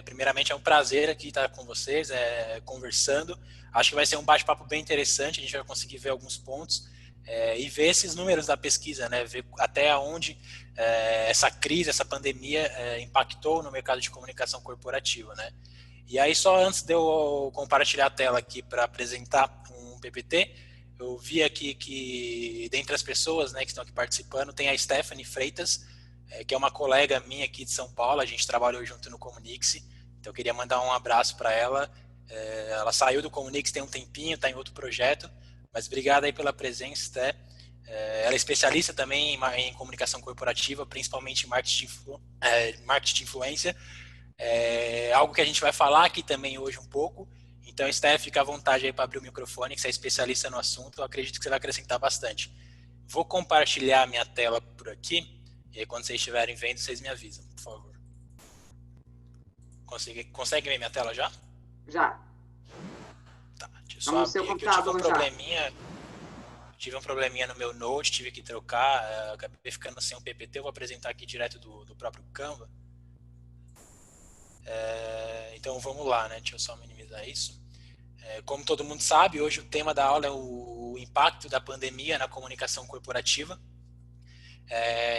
Primeiramente, é um prazer aqui estar com vocês, conversando. Acho que vai ser um bate-papo bem interessante, a gente vai conseguir ver alguns pontos e ver esses números da pesquisa, né? Ver até onde essa crise, essa pandemia impactou no mercado de comunicação corporativa, né? E aí, só antes de eu compartilhar a tela aqui para apresentar um PPT, eu vi aqui que, dentre as pessoas, né, que estão aqui participando, tem a Stephanie Freitas, que é uma colega minha aqui de São Paulo, a gente trabalhou junto no Comunix, então eu queria mandar um abraço para ela. Ela saiu do Comunix tem um tempinho, está em outro projeto, mas obrigado aí pela presença, Sté. Ela é especialista também em comunicação corporativa, principalmente em marketing de influência, algo que a gente vai falar aqui também hoje um pouco. Então, Steph, fica à vontade aí para abrir o microfone, que você é especialista no assunto, eu acredito que você vai acrescentar bastante. Vou compartilhar a minha tela por aqui, e aí quando vocês estiverem vendo, vocês me avisam, por favor. Consegue ver minha tela já? Já. Tá, deixa eu só abrir aqui. Eu tive um probleminha no meu Note, tive que trocar, acabei ficando sem um PPT, eu vou apresentar aqui direto do próprio Canva. Então vamos lá, né? Deixa eu só minimizar isso. Como todo mundo sabe, hoje o tema da aula é o impacto da pandemia na comunicação corporativa.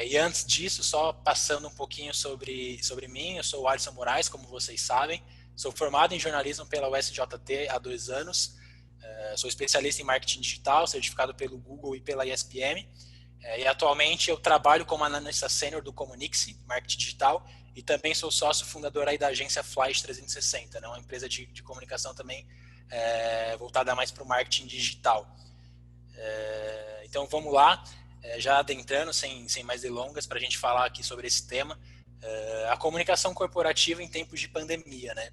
E antes disso, só passando um pouquinho sobre mim, eu sou o Alisson Moraes, como vocês sabem, sou formado em jornalismo pela USJT há 2 anos, sou especialista em marketing digital, certificado pelo Google e pela ESPM, e atualmente eu trabalho como analista sênior do Comunix, marketing digital, e também sou sócio fundador aí da agência Flash 360, né, uma empresa de comunicação também voltada mais para o marketing digital. Então vamos lá, já adentrando, sem mais delongas, para a gente falar aqui sobre esse tema, a comunicação corporativa em tempos de pandemia, né?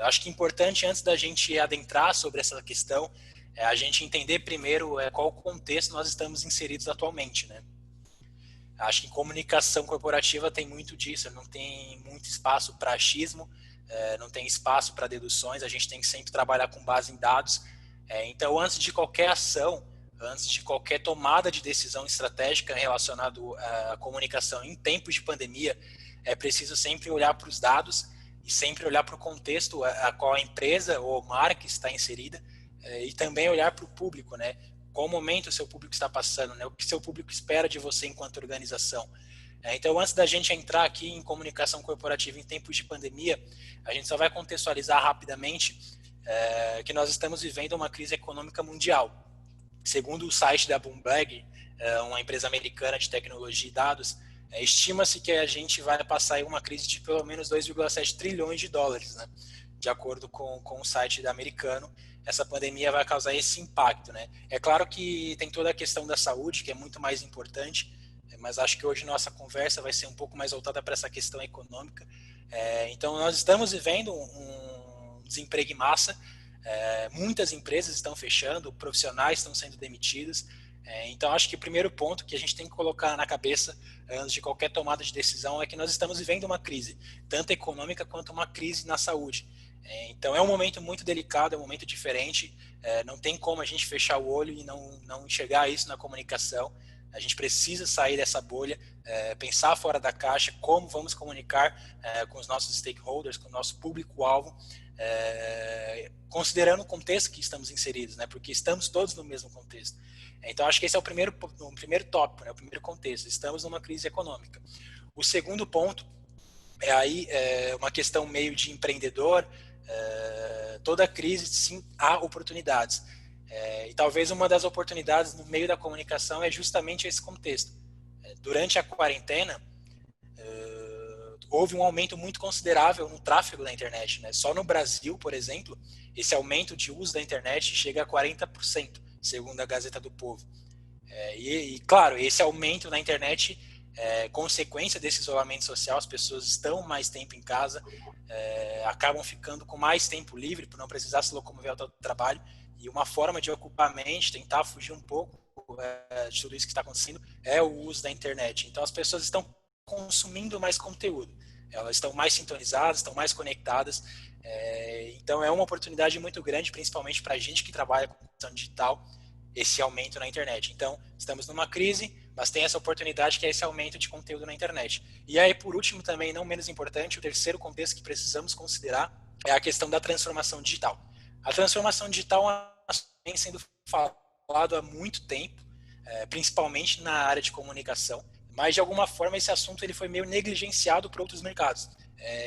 Acho que é importante, antes da gente adentrar sobre essa questão, a gente entender primeiro qual contexto nós estamos inseridos atualmente, né? Acho que comunicação corporativa tem muito disso, não tem muito espaço para achismo, não tem espaço para deduções, a gente tem que sempre trabalhar com base em dados. Então, antes de qualquer ação, antes de qualquer tomada de decisão estratégica relacionada à comunicação em tempos de pandemia, é preciso sempre olhar para os dados e sempre olhar para o contexto a qual a empresa ou marca está inserida, e também olhar para o público, né? Qual momento o seu público está passando, né? O que seu público espera de você enquanto organização. Então, antes da gente entrar aqui em comunicação corporativa em tempos de pandemia, a gente só vai contextualizar rapidamente que nós estamos vivendo uma crise econômica mundial. Segundo o site da Bloomberg, uma empresa americana de tecnologia e dados, estima-se que a gente vai passar aí uma crise de pelo menos 2,7 trilhões de dólares, né? De acordo com o site da americano, essa pandemia vai causar esse impacto, né? É claro que tem toda a questão da saúde, que é muito mais importante, mas acho que hoje nossa conversa vai ser um pouco mais voltada para essa questão econômica. Então, nós estamos vivendo um desemprego em massa, muitas empresas estão fechando, profissionais estão sendo demitidos. Então, acho que o primeiro ponto que a gente tem que colocar na cabeça antes de qualquer tomada de decisão é que nós estamos vivendo uma crise, tanto econômica quanto uma crise na saúde. Então, é um momento muito delicado, é um momento diferente, não tem como a gente fechar o olho e não enxergar isso na comunicação. A gente precisa sair dessa bolha, pensar fora da caixa, como vamos comunicar com os nossos stakeholders, com o nosso público-alvo, considerando o contexto que estamos inseridos, né? Porque estamos todos no mesmo contexto. Então, acho que esse é o primeiro tópico, né? O primeiro contexto. Estamos numa crise econômica. O segundo ponto é uma questão meio de empreendedor. Toda crise, sim, há oportunidades. E talvez uma das oportunidades no meio da comunicação é justamente esse contexto. Durante a quarentena, houve um aumento muito considerável no tráfego da internet, né? Só no Brasil, por exemplo, esse aumento de uso da internet chega a 40%, segundo a Gazeta do Povo. Claro, esse aumento na internet é consequência desse isolamento social, as pessoas estão mais tempo em casa, acabam ficando com mais tempo livre por não precisar se locomover ao trabalho, e uma forma de ocupar a mente, tentar fugir um pouco de tudo isso que está acontecendo, é o uso da internet. Então as pessoas estão consumindo mais conteúdo, elas estão mais sintonizadas, estão mais conectadas, então é uma oportunidade muito grande, principalmente para a gente que trabalha com comunicação digital, esse aumento na internet. Então, estamos numa crise, mas tem essa oportunidade que é esse aumento de conteúdo na internet. E aí, por último, também não menos importante, o terceiro contexto que precisamos considerar é a questão da transformação digital. A transformação digital vem sendo falado há muito tempo, principalmente na área de comunicação, mas de alguma forma esse assunto ele foi meio negligenciado por outros mercados.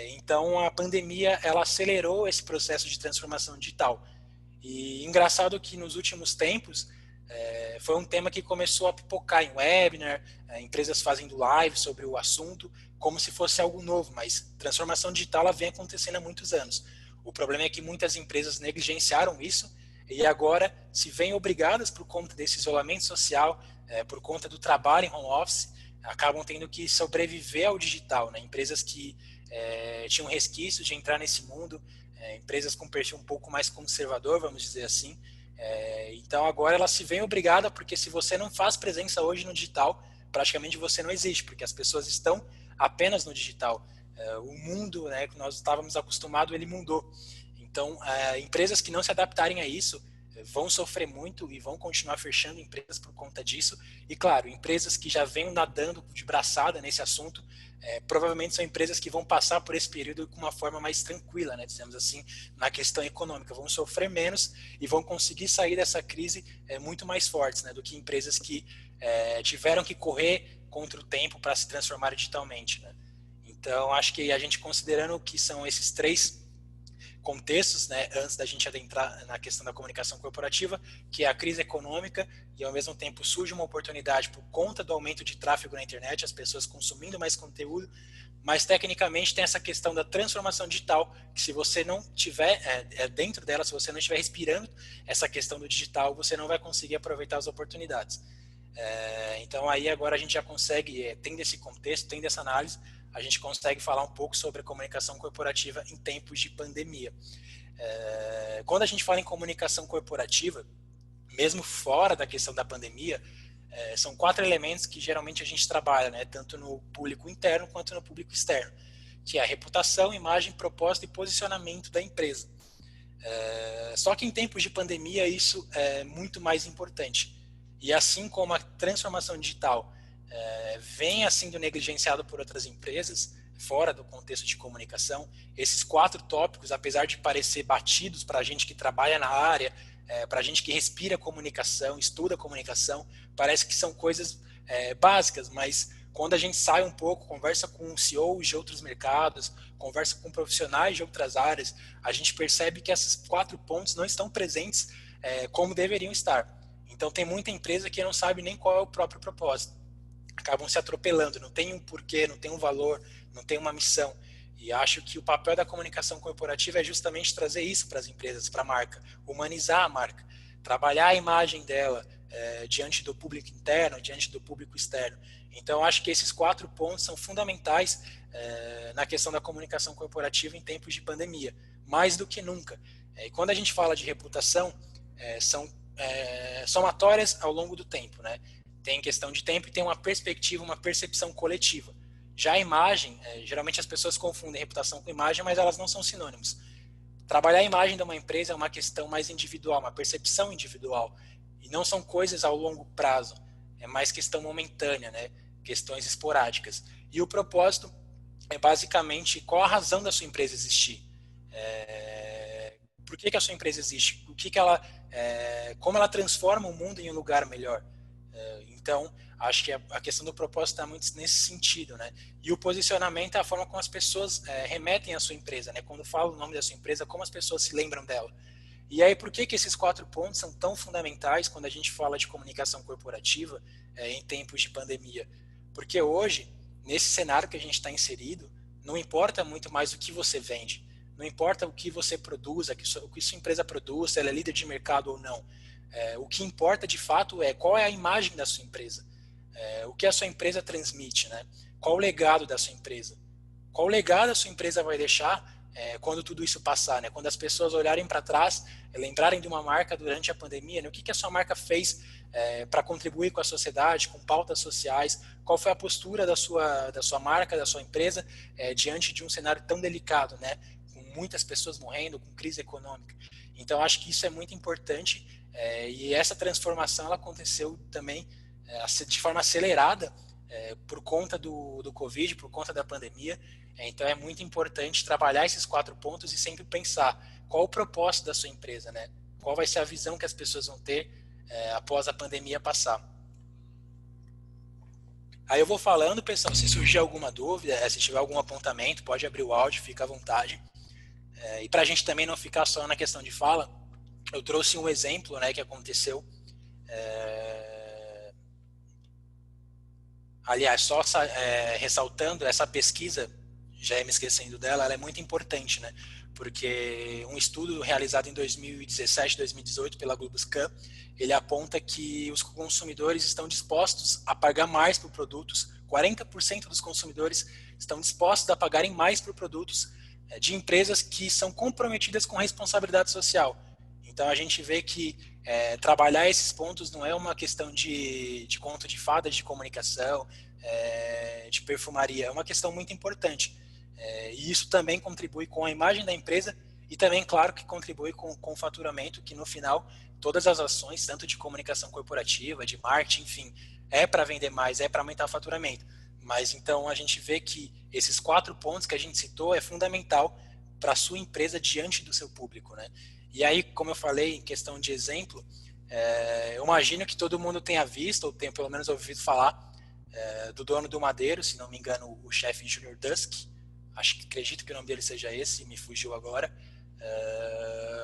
Então a pandemia ela acelerou esse processo de transformação digital. E engraçado que nos últimos tempos foi um tema que começou a pipocar em webinar, empresas fazendo live sobre o assunto, como se fosse algo novo, mas transformação digital ela vem acontecendo há muitos anos. O problema é que muitas empresas negligenciaram isso e agora se veem obrigadas por conta desse isolamento social, por conta do trabalho em home office, acabam tendo que sobreviver ao digital, né? Empresas que tinham resquícios de entrar nesse mundo, empresas com perfil um pouco mais conservador, vamos dizer assim. Então agora ela se vê obrigada, porque se você não faz presença hoje no digital, praticamente você não existe, porque as pessoas estão apenas no digital. O mundo, né, que nós estávamos acostumados, ele mudou. Então, empresas que não se adaptarem a isso vão sofrer muito e vão continuar fechando empresas por conta disso. E, claro, empresas que já vêm nadando de braçada nesse assunto, provavelmente são empresas que vão passar por esse período com uma forma mais tranquila, né, dizemos assim, na questão econômica. Vão sofrer menos e vão conseguir sair dessa crise muito mais fortes, né, do que empresas que tiveram que correr contra o tempo para se transformar digitalmente, né. Então, acho que a gente considerando que são esses três contextos, né, antes da gente adentrar na questão da comunicação corporativa, que é a crise econômica e ao mesmo tempo surge uma oportunidade por conta do aumento de tráfego na internet, as pessoas consumindo mais conteúdo, mas tecnicamente tem essa questão da transformação digital, que se você não tiver dentro dela, se você não estiver respirando essa questão do digital, você não vai conseguir aproveitar as oportunidades. Então aí agora a gente já consegue, tendo esse contexto, tendo essa análise, a gente consegue falar um pouco sobre a comunicação corporativa em tempos de pandemia. Quando a gente fala em comunicação corporativa, mesmo fora da questão da pandemia, são 4 elementos que geralmente a gente trabalha, né, tanto no público interno quanto no público externo, que é a reputação, imagem, propósito e posicionamento da empresa. Só que em tempos de pandemia isso é muito mais importante. E assim como a transformação digital vem sendo negligenciado por outras empresas, fora do contexto de comunicação, esses 4 tópicos, apesar de parecer batidos para a gente que trabalha na área, para a gente que respira comunicação, estuda comunicação, parece que são coisas básicas, mas quando a gente sai um pouco, conversa com CEOs de outros mercados, conversa com profissionais de outras áreas, a gente percebe que esses 4 pontos não estão presentes como deveriam estar. Então tem muita empresa que não sabe nem qual é o próprio propósito. Acabam se atropelando, não tem um porquê, não tem um valor, não tem uma missão. E acho que o papel da comunicação corporativa é justamente trazer isso para as empresas, para a marca, humanizar a marca, trabalhar a imagem dela diante do público interno, diante do público externo. Então, acho que esses 4 pontos são fundamentais na questão da comunicação corporativa em tempos de pandemia, mais do que nunca. E quando a gente fala de reputação, são somatórias ao longo do tempo, né? Tem questão de tempo e tem uma perspectiva, uma percepção coletiva. Já a imagem, geralmente as pessoas confundem reputação com imagem, mas elas não são sinônimos. Trabalhar a imagem de uma empresa é uma questão mais individual, uma percepção individual. E não são coisas ao longo prazo, é mais questão momentânea, né? Questões esporádicas. E o propósito é basicamente qual a razão da sua empresa existir. Por que a sua empresa existe? Como ela transforma o mundo em um lugar melhor? Então, acho que a questão do propósito está muito nesse sentido, né? E o posicionamento é a forma como as pessoas remetem à sua empresa, né? Quando falo o nome da sua empresa, como as pessoas se lembram dela. E aí, por que esses 4 pontos são tão fundamentais quando a gente fala de comunicação corporativa em tempos de pandemia? Porque hoje, nesse cenário que a gente está inserido, não importa muito mais o que você vende, não importa o que você produz, o que sua empresa produz, se ela é líder de mercado ou não. O que importa de fato é qual é a imagem da sua empresa, o que a sua empresa transmite, né? Qual o legado da sua empresa, qual legado a sua empresa vai deixar quando tudo isso passar, né? Quando as pessoas olharem para trás, lembrarem de uma marca durante a pandemia, né? O que a sua marca fez para contribuir com a sociedade, com pautas sociais, qual foi a postura da sua marca, da sua empresa diante de um cenário tão delicado, né? Com muitas pessoas morrendo, com crise econômica. Então, acho que isso é muito importante E essa transformação ela aconteceu também de forma acelerada por conta do Covid, por conta da pandemia. Então é muito importante trabalhar esses 4 pontos e sempre pensar qual o propósito da sua empresa, né? Qual vai ser a visão que as pessoas vão ter após a pandemia passar. Aí eu vou falando, pessoal, se surgir alguma dúvida, se tiver algum apontamento, pode abrir o áudio, fica à vontade. E para a gente também não ficar só na questão de fala, eu trouxe um exemplo, né, que aconteceu. Aliás, só ressaltando, essa pesquisa, já ia me esquecendo dela, ela é muito importante, né? Porque um estudo realizado em 2017, 2018 pela Globoscan, ele aponta que os consumidores estão dispostos a pagar mais por produtos, 40% dos consumidores estão dispostos a pagarem mais por produtos de empresas que são comprometidas com responsabilidade social. Então a gente vê que trabalhar esses pontos não é uma questão de conto de fadas de comunicação, de perfumaria, é uma questão muito importante. E isso também contribui com a imagem da empresa e também, claro, que contribui com o faturamento, que no final, todas as ações, tanto de comunicação corporativa, de marketing, enfim, é para vender mais, é para aumentar o faturamento. Mas então a gente vê que esses 4 pontos que a gente citou é fundamental para a sua empresa diante do seu público, né? E aí, como eu falei, em questão de exemplo, eu imagino que todo mundo tenha visto, ou tenha pelo menos ouvido falar, do dono do Madeiro, se não me engano, o chefe Junior Dusk. Acredito que o nome dele seja esse, me fugiu agora.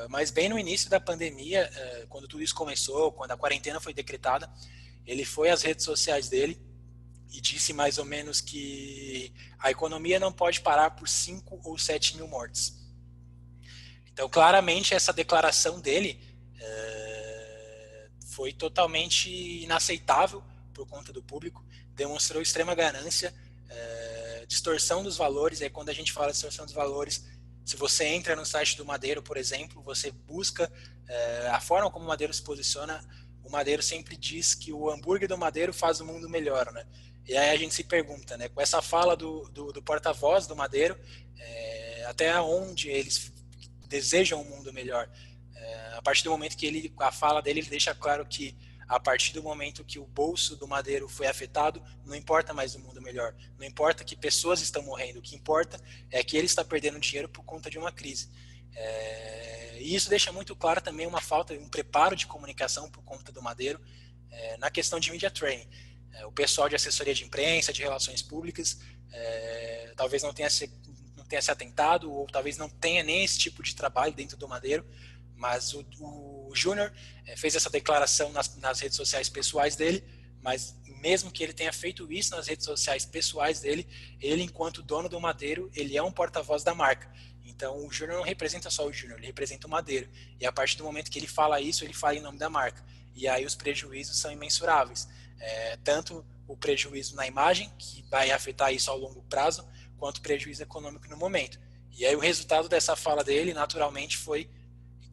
Mas bem no início da pandemia, quando tudo isso começou, quando a quarentena foi decretada, ele foi às redes sociais dele e disse mais ou menos que a economia não pode parar por 5 ou 7 mil mortes. Então, claramente, essa declaração dele foi totalmente inaceitável por conta do público, demonstrou extrema ganância, distorção dos valores. Aí quando a gente fala de distorção dos valores, se você entra no site do Madeiro, por exemplo, você busca a forma como o Madeiro se posiciona, o Madeiro sempre diz que o hambúrguer do Madeiro faz o mundo melhor, né? E aí a gente se pergunta, né, com essa fala do porta-voz do Madeiro, até onde eles desejam um mundo melhor. A partir do momento que a fala dele, ele deixa claro que a partir do momento que o bolso do Madeiro foi afetado, não importa mais o mundo melhor, não importa que pessoas estão morrendo, o que importa é que ele está perdendo dinheiro por conta de uma crise. E isso deixa muito claro também uma falta, um preparo de comunicação por conta do Madeiro na questão de media training. O pessoal de assessoria de imprensa, de relações públicas, talvez não tenha se atentado, ou talvez não tenha nem esse tipo de trabalho dentro do Madeiro, mas o Júnior fez essa declaração nas redes sociais pessoais dele, mas mesmo que ele tenha feito isso nas redes sociais pessoais dele, ele, enquanto dono do Madeiro, ele é um porta-voz da marca. Então, o Júnior não representa só o Júnior, ele representa o Madeiro. E a partir do momento que ele fala isso, ele fala em nome da marca. E aí os prejuízos são imensuráveis. Tanto o prejuízo na imagem, que vai afetar isso ao longo prazo, quanto o prejuízo econômico no momento. E aí o resultado dessa fala dele, naturalmente, foi...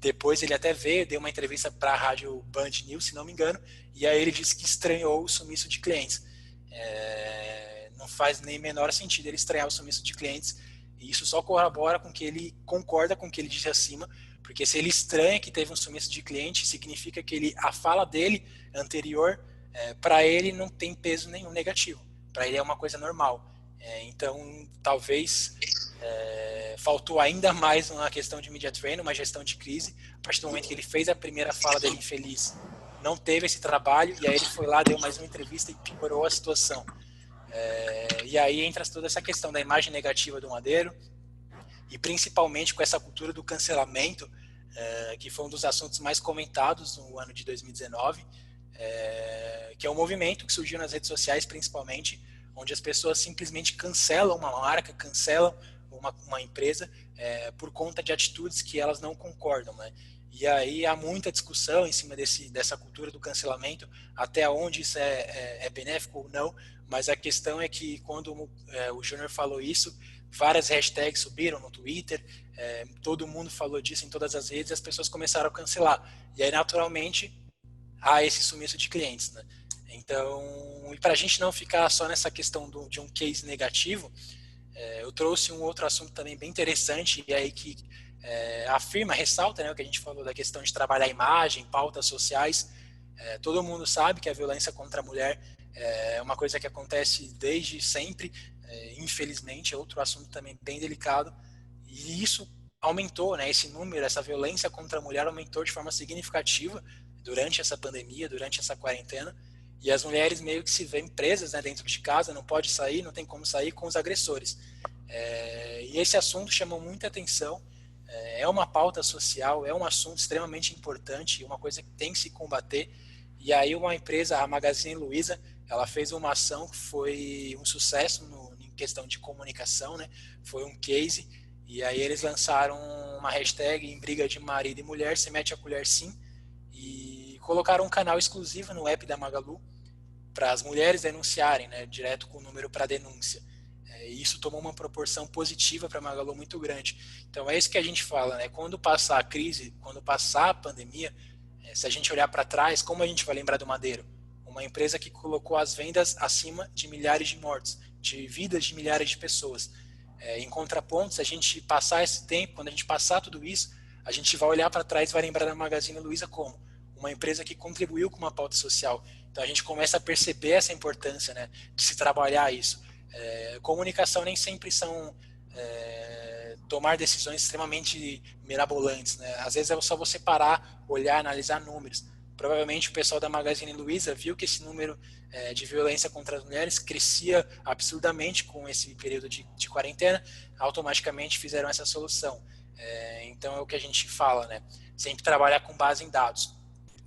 Depois ele até veio, deu uma entrevista para a rádio Band News, se não me engano, e aí ele disse que estranhou o sumiço de clientes. Não faz nem menor sentido ele estranhar o sumiço de clientes, e isso só corrobora com que ele concorda com o que ele disse acima, porque se ele estranha que teve um sumiço de cliente, significa que a fala dele anterior, para ele não tem peso nenhum negativo, para ele é uma coisa normal. Então, talvez faltou ainda mais uma questão de media training, uma gestão de crise. A partir do momento que ele fez a primeira fala dele infeliz, não teve esse trabalho, e aí ele foi lá, deu mais uma entrevista e piorou a situação. E aí entra toda essa questão da imagem negativa do Madeiro, e principalmente com essa cultura do cancelamento, que foi um dos assuntos mais comentados no ano de 2019, que é um movimento que surgiu nas redes sociais, principalmente, onde as pessoas simplesmente cancelam uma marca, cancelam uma empresa por conta de atitudes que elas não concordam, né? E aí há muita discussão em cima dessa cultura do cancelamento, até onde isso é benéfico ou não, mas a questão é que quando o Júnior falou isso, várias hashtags subiram no Twitter, todo mundo falou disso em todas as redes, e as pessoas começaram a cancelar. E aí, naturalmente, há esse sumiço de clientes, né? Então, e para a gente não ficar só nessa questão de um case negativo, eu trouxe um outro assunto também bem interessante, e aí que afirma, ressalta, né, o que a gente falou da questão de trabalhar a imagem, pautas sociais. Todo mundo sabe que a violência contra a mulher é uma coisa que acontece desde sempre, infelizmente, é outro assunto também bem delicado, e isso aumentou, né, esse número, essa violência contra a mulher aumentou de forma significativa durante essa pandemia, durante essa quarentena, e as mulheres meio que se veem presas, né, dentro de casa, não pode sair, não tem como sair com os agressores. E esse assunto chamou muita atenção, é uma pauta social, é um assunto extremamente importante, uma coisa que tem que se combater. E aí uma empresa, a Magazine Luiza, ela fez uma ação que foi um sucesso em questão de comunicação, né? Foi um case, e aí eles lançaram uma hashtag em briga de marido e mulher, se mete a colher sim, e colocaram um canal exclusivo no app da Magalu para as mulheres denunciarem, né? Direto com o número para denúncia. E isso tomou uma proporção positiva para a Magalu muito grande. Então é isso que a gente fala, né? Quando passar a crise, quando passar a pandemia, se a gente olhar para trás, como a gente vai lembrar do Madeiro? Uma empresa que colocou as vendas acima de milhares de mortos, de vidas de milhares de pessoas. Em contraponto, se a gente passar esse tempo, quando a gente passar tudo isso, a gente vai olhar para trás e vai lembrar da Magazine Luiza como uma empresa que contribuiu com uma pauta social. Então a gente começa a perceber essa importância, né, de se trabalhar isso. Comunicação nem sempre são tomar decisões extremamente mirabolantes, né? Às vezes é só você parar, olhar, analisar números. Provavelmente o pessoal da Magazine Luiza viu que esse número de violência contra as mulheres crescia absurdamente com esse período de quarentena, automaticamente fizeram essa solução. Então é o que a gente fala, né? Sempre trabalhar com base em dados.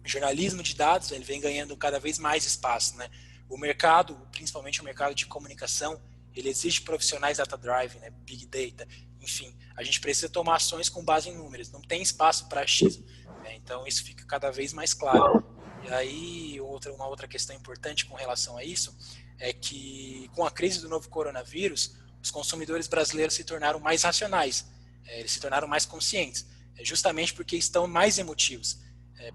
O jornalismo de dados, ele vem ganhando cada vez mais espaço, né? O mercado, principalmente o mercado de comunicação, ele exige profissionais data-driven, né? Big data, enfim. A gente precisa tomar ações com base em números, não tem espaço para achismo, né? Então isso fica cada vez mais claro. E aí, uma outra questão importante com relação a isso é que com a crise do novo coronavírus, os consumidores brasileiros se tornaram mais racionais, eles se tornaram mais conscientes, justamente porque estão mais emotivos,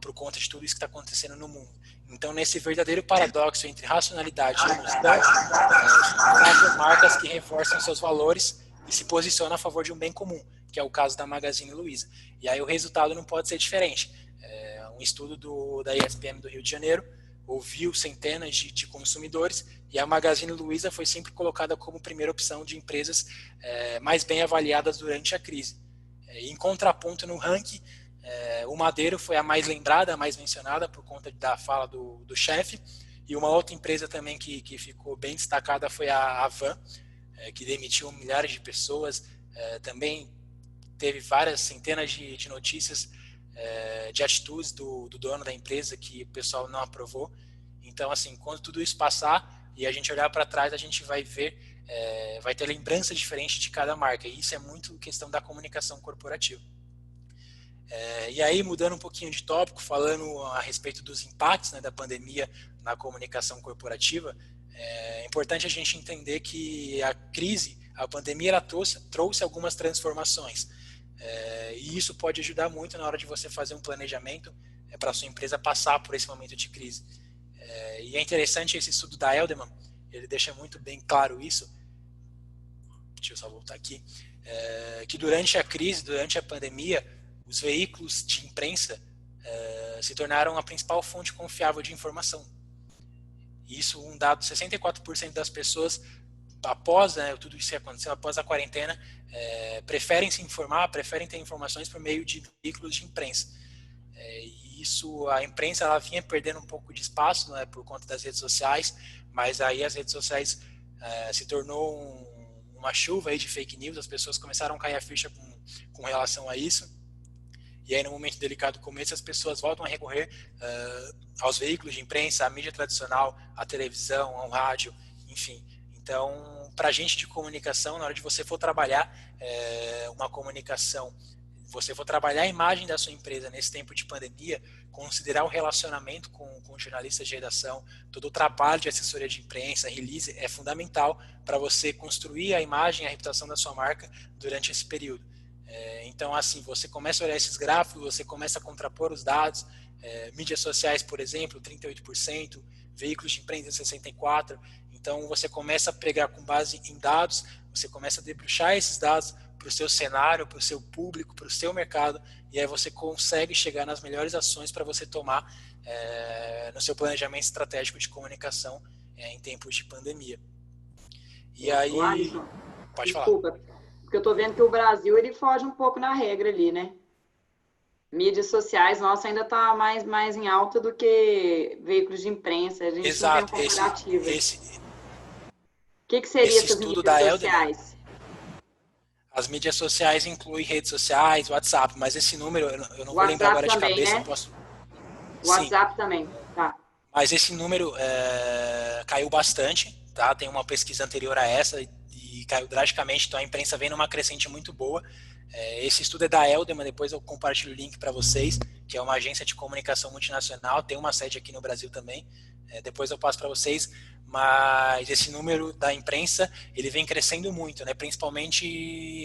por conta de tudo isso que está acontecendo no mundo. Então, nesse verdadeiro paradoxo entre racionalidade e emoção, se marcas que reforçam seus valores e se posicionam a favor de um bem comum, que é o caso da Magazine Luiza. E aí o resultado não pode ser diferente. Um estudo da ESPM do Rio de Janeiro ouviu centenas de consumidores e a Magazine Luiza foi sempre colocada como primeira opção de empresas mais bem avaliadas durante a crise. Em contraponto no ranking, o Madeiro foi a mais lembrada, a mais mencionada por conta da fala do chefe, e uma outra empresa também que ficou bem destacada foi a Avan, que demitiu milhares de pessoas, também teve várias centenas de notícias de atitudes do dono da empresa que o pessoal não aprovou. Então, assim, quando tudo isso passar e a gente olhar para trás, a gente vai ver, vai ter lembrança diferente de cada marca, e isso é muito questão da comunicação corporativa. E aí, mudando um pouquinho de tópico, falando a respeito dos impactos, né, da pandemia na comunicação corporativa, é importante a gente entender que a crise, a pandemia, ela trouxe algumas transformações. E isso pode ajudar muito na hora de você fazer um planejamento para a sua empresa passar por esse momento de crise. E é interessante esse estudo da Elderman, ele deixa muito bem claro isso. Deixa eu só voltar aqui. Que durante a crise, durante a pandemia, os veículos de imprensa se tornaram a principal fonte confiável de informação. Isso, um dado, 64% das pessoas, após tudo isso que aconteceu, após a quarentena, preferem se informar, preferem ter informações por meio de veículos de imprensa. E isso, a imprensa, ela vinha perdendo um pouco de espaço, né, por conta das redes sociais, mas aí as redes sociais se tornou uma chuva aí de fake news, as pessoas começaram a cair a ficha com relação a isso. E aí, no momento delicado como esse, as pessoas voltam a recorrer aos veículos de imprensa, à mídia tradicional, à televisão, ao rádio, enfim. Então, para a gente de comunicação, na hora de você for trabalhar uma comunicação, você for trabalhar a imagem da sua empresa nesse tempo de pandemia, considerar o relacionamento com jornalistas de redação, todo o trabalho de assessoria de imprensa, release, é fundamental para você construir a imagem, a reputação da sua marca durante esse período. Então, assim, você começa a olhar esses gráficos, você começa a contrapor os dados, mídias sociais, por exemplo, 38%, veículos de imprensa, 64%. Então, você começa a pegar com base em dados, você começa a debruxar esses dados para para o seu cenário, para o seu público, para o seu mercado, e aí você consegue chegar nas melhores ações para você tomar no seu planejamento estratégico de comunicação em tempos de pandemia. E aí... Alisson, Pode falar. desculpa, porque eu estou vendo que o Brasil ele foge um pouco na regra ali, né? Mídias sociais, nossa, ainda está mais em alta do que veículos de imprensa. A gente não tem um comparativo. O que seria essas mídias sociais? As mídias sociais incluem redes sociais, WhatsApp, mas esse número eu não vou lembrar agora de cabeça. Né? Eu posso... WhatsApp Sim. Também, tá. Mas esse número caiu bastante, tá? Tem uma pesquisa anterior a essa e caiu drasticamente, então a imprensa vem numa crescente muito boa. Esse estudo é da Elderman, depois eu compartilho o link para vocês, que é uma agência de comunicação multinacional, tem uma sede aqui no Brasil também, depois eu passo para vocês, mas esse número da imprensa, ele vem crescendo muito, né, principalmente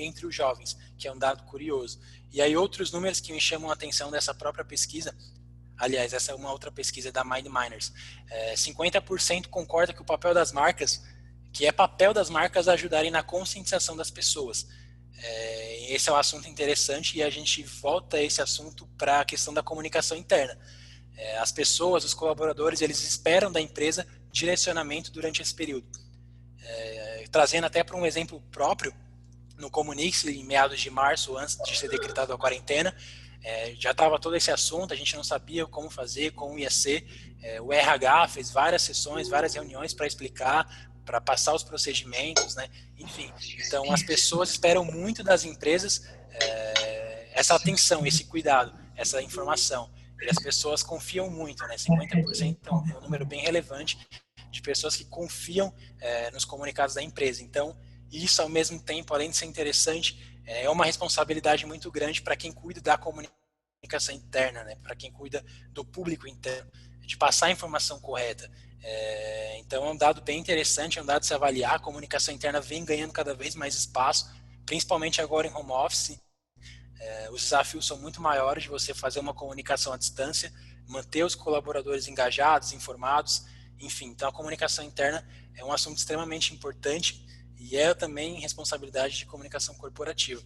entre os jovens, que é um dado curioso. E aí outros números que me chamam a atenção dessa própria pesquisa, aliás, essa é uma outra pesquisa da MindMiners, 50% concorda que o papel das marcas, que é papel das marcas ajudarem na conscientização das pessoas. Esse é um assunto interessante e a gente volta a esse assunto para a questão da comunicação interna. As pessoas, os colaboradores, eles esperam da empresa direcionamento durante esse período. Trazendo até para um exemplo próprio, no Comunix, em meados de março, antes de ser decretada a quarentena, já estava todo esse assunto, a gente não sabia como fazer, como ia ser. O RH fez várias sessões, várias reuniões para explicar, para passar os procedimentos, né? Enfim, então as pessoas esperam muito das empresas essa atenção, esse cuidado, essa informação. E as pessoas confiam muito, né? 50% é um número bem relevante de pessoas que confiam nos comunicados da empresa. Então, isso ao mesmo tempo, além de ser interessante, é uma responsabilidade muito grande para quem cuida da comunicação interna, né? Para quem cuida do público interno, de passar a informação correta. Então é um dado bem interessante, é um dado de se avaliar. A comunicação interna vem ganhando cada vez mais espaço, principalmente agora em home office. Os desafios são muito maiores de você fazer uma comunicação à distância, manter os colaboradores engajados, informados, enfim. Então a comunicação interna é um assunto extremamente importante e é também responsabilidade de comunicação corporativa.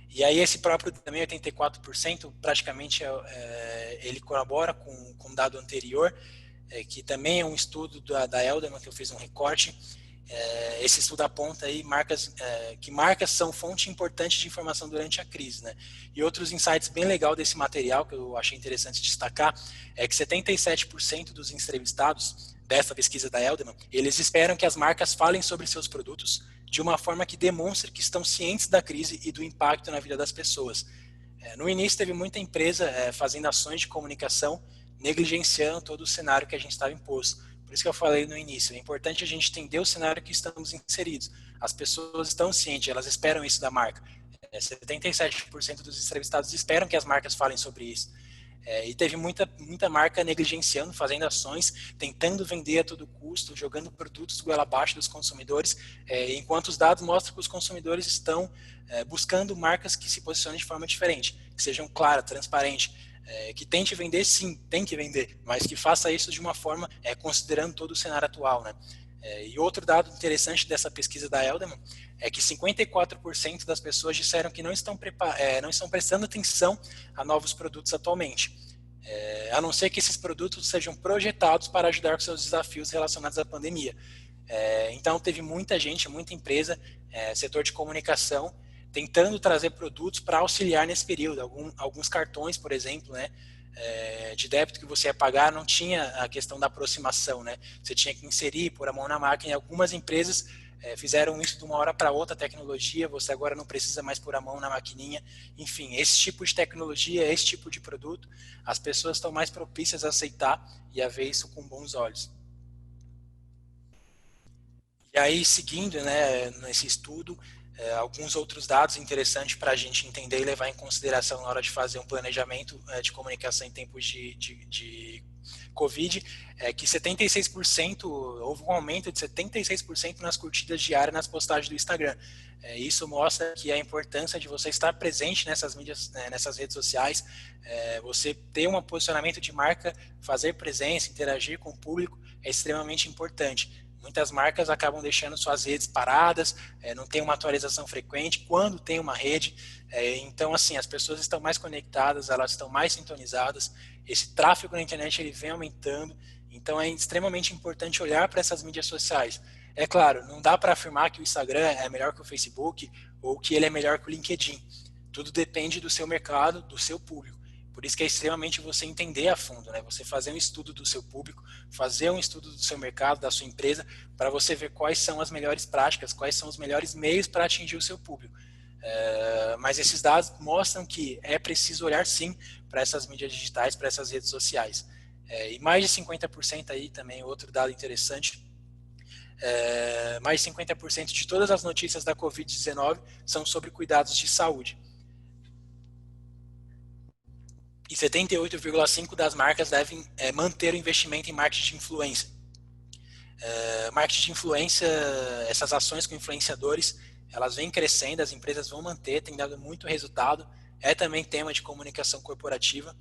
E aí esse próprio também, 84%, praticamente ele corrobora com um dado anterior, que também é um estudo da Elderman, que eu fiz um recorte. Esse estudo aponta aí que marcas são fonte importante de informação durante a crise, né? E outros insights bem legal desse material, que eu achei interessante destacar, é que 77% dos entrevistados dessa pesquisa da Elderman, eles esperam que as marcas falem sobre seus produtos de uma forma que demonstre que estão cientes da crise e do impacto na vida das pessoas. No início teve muita empresa fazendo ações de comunicação, negligenciando todo o cenário que a gente estava imposto. Por isso que eu falei no início, é importante a gente entender o cenário que estamos inseridos. As pessoas estão cientes, elas esperam isso da marca. 77% dos entrevistados esperam que as marcas falem sobre isso. E teve muita marca negligenciando, fazendo ações, tentando vender a todo custo, jogando produtos goela abaixo dos consumidores, enquanto os dados mostram que os consumidores estão buscando marcas que se posicionem de forma diferente, que sejam claras, transparentes, que tente vender, sim, tem que vender, mas que faça isso de uma forma considerando todo o cenário atual, né? E outro dado interessante dessa pesquisa da Elderman é que 54% das pessoas disseram que não estão prestando atenção a novos produtos atualmente, a não ser que esses produtos sejam projetados para ajudar com seus desafios relacionados à pandemia. Então teve muita gente, muita empresa, setor de comunicação, tentando trazer produtos para auxiliar nesse período. Alguns cartões, por exemplo, né, de débito que você ia pagar, não tinha a questão da aproximação, né? Você tinha que inserir, pôr a mão na máquina, e algumas empresas fizeram isso de uma hora para outra, tecnologia, você agora não precisa mais pôr a mão na maquininha. Enfim, esse tipo de tecnologia, esse tipo de produto, as pessoas estão mais propícias a aceitar e a ver isso com bons olhos. E aí, seguindo, né, nesse estudo, alguns outros dados interessantes para a gente entender e levar em consideração na hora de fazer um planejamento de comunicação em tempos de Covid, é que 76%, houve um aumento de 76% nas curtidas diárias nas postagens do Instagram. Isso mostra que a importância de você estar presente nessas mídias, nessas redes sociais, você ter um posicionamento de marca, fazer presença, interagir com o público, é extremamente importante. Muitas marcas acabam deixando suas redes paradas, não tem uma atualização frequente, quando tem uma rede. Então, assim, as pessoas estão mais conectadas, elas estão mais sintonizadas, esse tráfego na internet ele vem aumentando, então é extremamente importante olhar para essas mídias sociais. É claro, não dá para afirmar que o Instagram é melhor que o Facebook ou que ele é melhor que o LinkedIn. Tudo depende do seu mercado, do seu público. Por isso que é extremamente você entender a fundo, né? Você fazer um estudo do seu público, fazer um estudo do seu mercado, da sua empresa, para você ver quais são as melhores práticas, quais são os melhores meios para atingir o seu público. Mas esses dados mostram que é preciso olhar sim para essas mídias digitais, para essas redes sociais. E mais de 50% aí também, outro dado interessante, mais de 50% de todas as notícias da Covid-19 são sobre cuidados de saúde. E 78,5% das marcas devem manter o investimento em marketing de influência. Marketing de influência, essas ações com influenciadores, elas vêm crescendo, as empresas vão manter, tem dado muito resultado. É também tema de comunicação corporativa,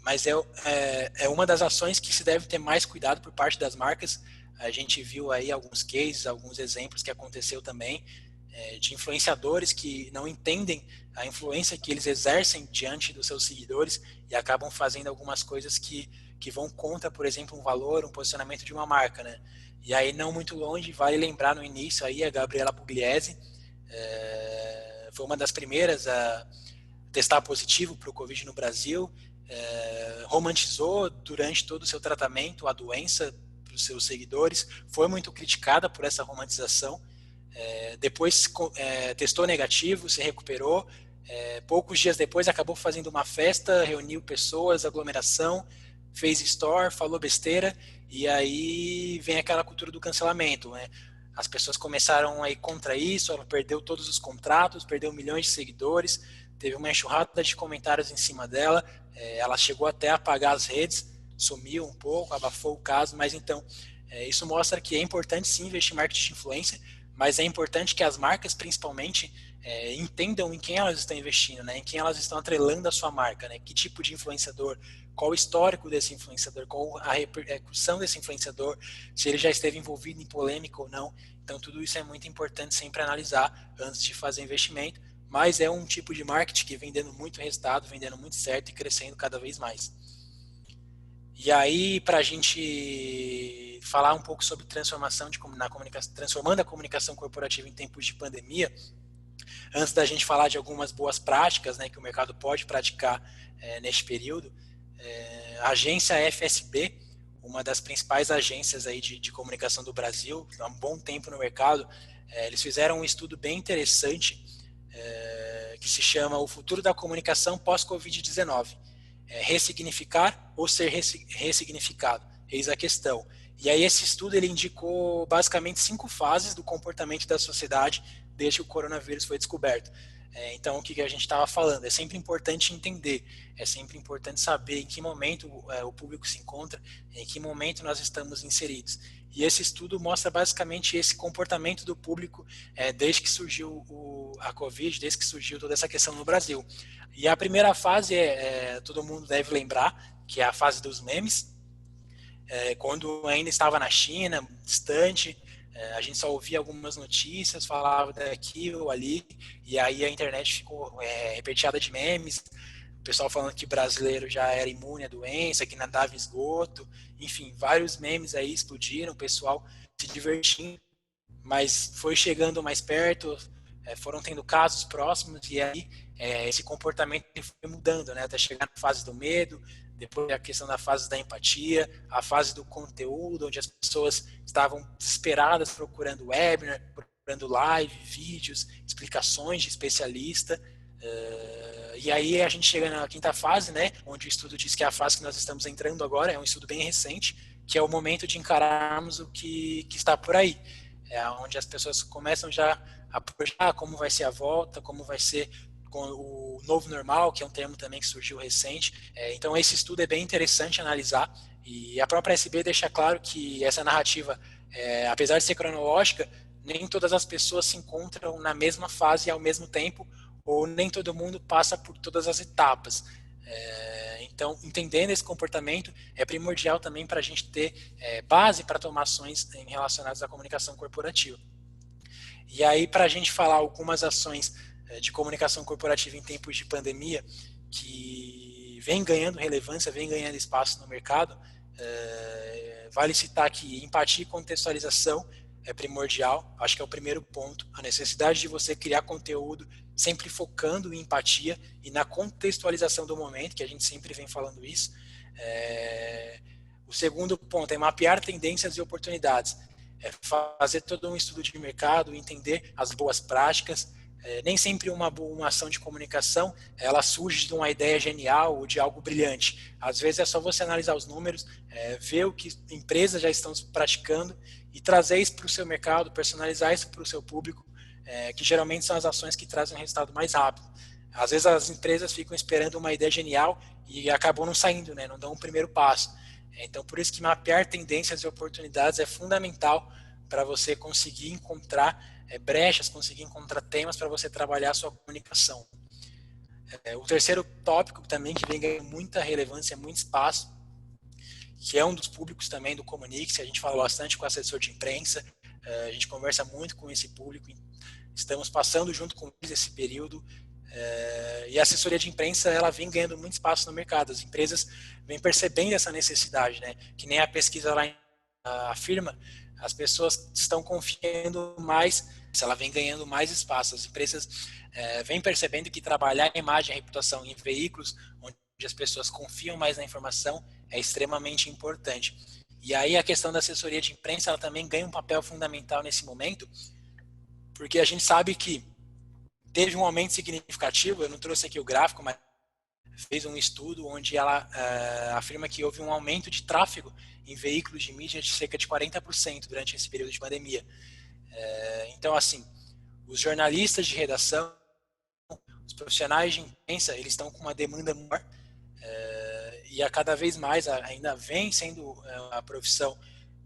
mas é uma das ações que se deve ter mais cuidado por parte das marcas. A gente viu aí alguns cases, alguns exemplos que aconteceu também, de influenciadores que não entendem a influência que eles exercem diante dos seus seguidores e acabam fazendo algumas coisas que vão contra, por exemplo, um valor, um posicionamento de uma marca, né? E aí, não muito longe, vale lembrar no início aí a Gabriela Pugliese, foi uma das primeiras a testar positivo para o Covid no Brasil, romantizou durante todo o seu tratamento a doença para os seus seguidores, foi muito criticada por essa romantização. Depois testou negativo, se recuperou, poucos dias depois acabou fazendo uma festa, reuniu pessoas, aglomeração, fez store, falou besteira, e aí vem aquela cultura do cancelamento, né? As pessoas começaram a ir contra isso, ela perdeu todos os contratos, perdeu milhões de seguidores, teve uma enxurrada de comentários em cima dela, ela chegou até a apagar as redes, sumiu um pouco, abafou o caso, mas então isso mostra que é importante sim investir em marketing de influência, mas é importante que as marcas, principalmente, entendam em quem elas estão investindo, né? Em quem elas estão atrelando a sua marca, né? Que tipo de influenciador, qual o histórico desse influenciador, qual a repercussão desse influenciador, se ele já esteve envolvido em polêmica ou não. Então, tudo isso é muito importante sempre analisar antes de fazer investimento, mas é um tipo de marketing que vem dando muito resultado, vem dando muito certo e crescendo cada vez mais. E aí, para a gente falar um pouco sobre transformação na comunicação, transformando a comunicação corporativa em tempos de pandemia, antes da gente falar de algumas boas práticas, né, que o mercado pode praticar neste período, a agência FSB, uma das principais agências aí de comunicação do Brasil, há um bom tempo no mercado, eles fizeram um estudo bem interessante que se chama O Futuro da Comunicação Pós-Covid-19. Ressignificar ou ser ressignificado? Eis a questão. E aí esse estudo ele indicou basicamente 5 fases do comportamento da sociedade desde que o coronavírus foi descoberto. Então, o que a gente estava falando? É sempre importante entender, é sempre importante saber em que momento o público se encontra, em que momento nós estamos inseridos. E esse estudo mostra basicamente esse comportamento do público desde que surgiu a Covid, desde que surgiu toda essa questão no Brasil. E a primeira fase todo mundo deve lembrar, que é a fase dos memes, quando ainda estava na China, distante, a gente só ouvia algumas notícias, falava daqui ou ali, e aí a internet ficou repeteada de memes, o pessoal falando que brasileiro já era imune à doença, que nadava esgoto, enfim, vários memes aí explodiram, o pessoal se divertindo, mas foi chegando mais perto, foram tendo casos próximos, e aí esse comportamento foi mudando, né, até chegar na fase do medo, depois a questão da fase da empatia, a fase do conteúdo, onde as pessoas estavam desesperadas procurando webinar, procurando live, vídeos, explicações de especialista. E aí a gente chega na quinta fase, né, onde o estudo diz que é a fase que nós estamos entrando agora, é um estudo bem recente, que é o momento de encararmos o que está por aí. Onde as pessoas começam já a projetar como vai ser a volta, como vai ser com o novo normal, que é um termo também que surgiu recente. Então esse estudo é bem interessante analisar, e a própria SB deixa claro que essa narrativa, apesar de ser cronológica, nem todas as pessoas se encontram na mesma fase ao mesmo tempo, ou nem todo mundo passa por todas as etapas. Então, entendendo esse comportamento é primordial também para a gente ter base para tomar ações relacionadas à comunicação corporativa. E aí, para a gente falar algumas ações de comunicação corporativa em tempos de pandemia, que vem ganhando relevância, vem ganhando espaço no mercado, vale citar que empatia e contextualização é primordial, acho que é o primeiro ponto, a necessidade de você criar conteúdo sempre focando em empatia e na contextualização do momento, que a gente sempre vem falando isso. O segundo ponto é mapear tendências e oportunidades, fazer todo um estudo de mercado, entender as boas práticas. Nem sempre uma ação de comunicação ela surge de uma ideia genial ou de algo brilhante. Às vezes é só você analisar os números, ver o que empresas já estão praticando e trazer isso para o seu mercado, personalizar isso para o seu público, que geralmente são as ações que trazem um resultado mais rápido. Às vezes as empresas ficam esperando uma ideia genial e acabam não saindo, né? Não dão um primeiro passo. Então, por isso que mapear tendências e oportunidades é fundamental para você conseguir encontrar brechas, conseguir encontrar temas para você trabalhar a sua comunicação. O terceiro tópico também que vem ganhando muita relevância, muito espaço, que é um dos públicos também do Comunique-se, a gente fala bastante com o assessor de imprensa, a gente conversa muito com esse público, estamos passando junto com eles esse período, e a assessoria de imprensa ela vem ganhando muito espaço no mercado, as empresas vêm percebendo essa necessidade, né? Que nem a pesquisa lá afirma, as pessoas estão confiando mais, ela vem ganhando mais espaço, as empresas vêm percebendo que trabalhar a imagem e a reputação em veículos onde as pessoas confiam mais na informação é extremamente importante. E aí a questão da assessoria de imprensa ela também ganha um papel fundamental nesse momento, porque a gente sabe que teve um aumento significativo, eu não trouxe aqui o gráfico, mas fez um estudo onde ela afirma que houve um aumento de tráfego em veículos de mídia de cerca de 40% durante esse período de pandemia. Então, assim, os jornalistas de redação, os profissionais de imprensa, eles estão com uma demanda maior e a cada vez mais ainda vem sendo a profissão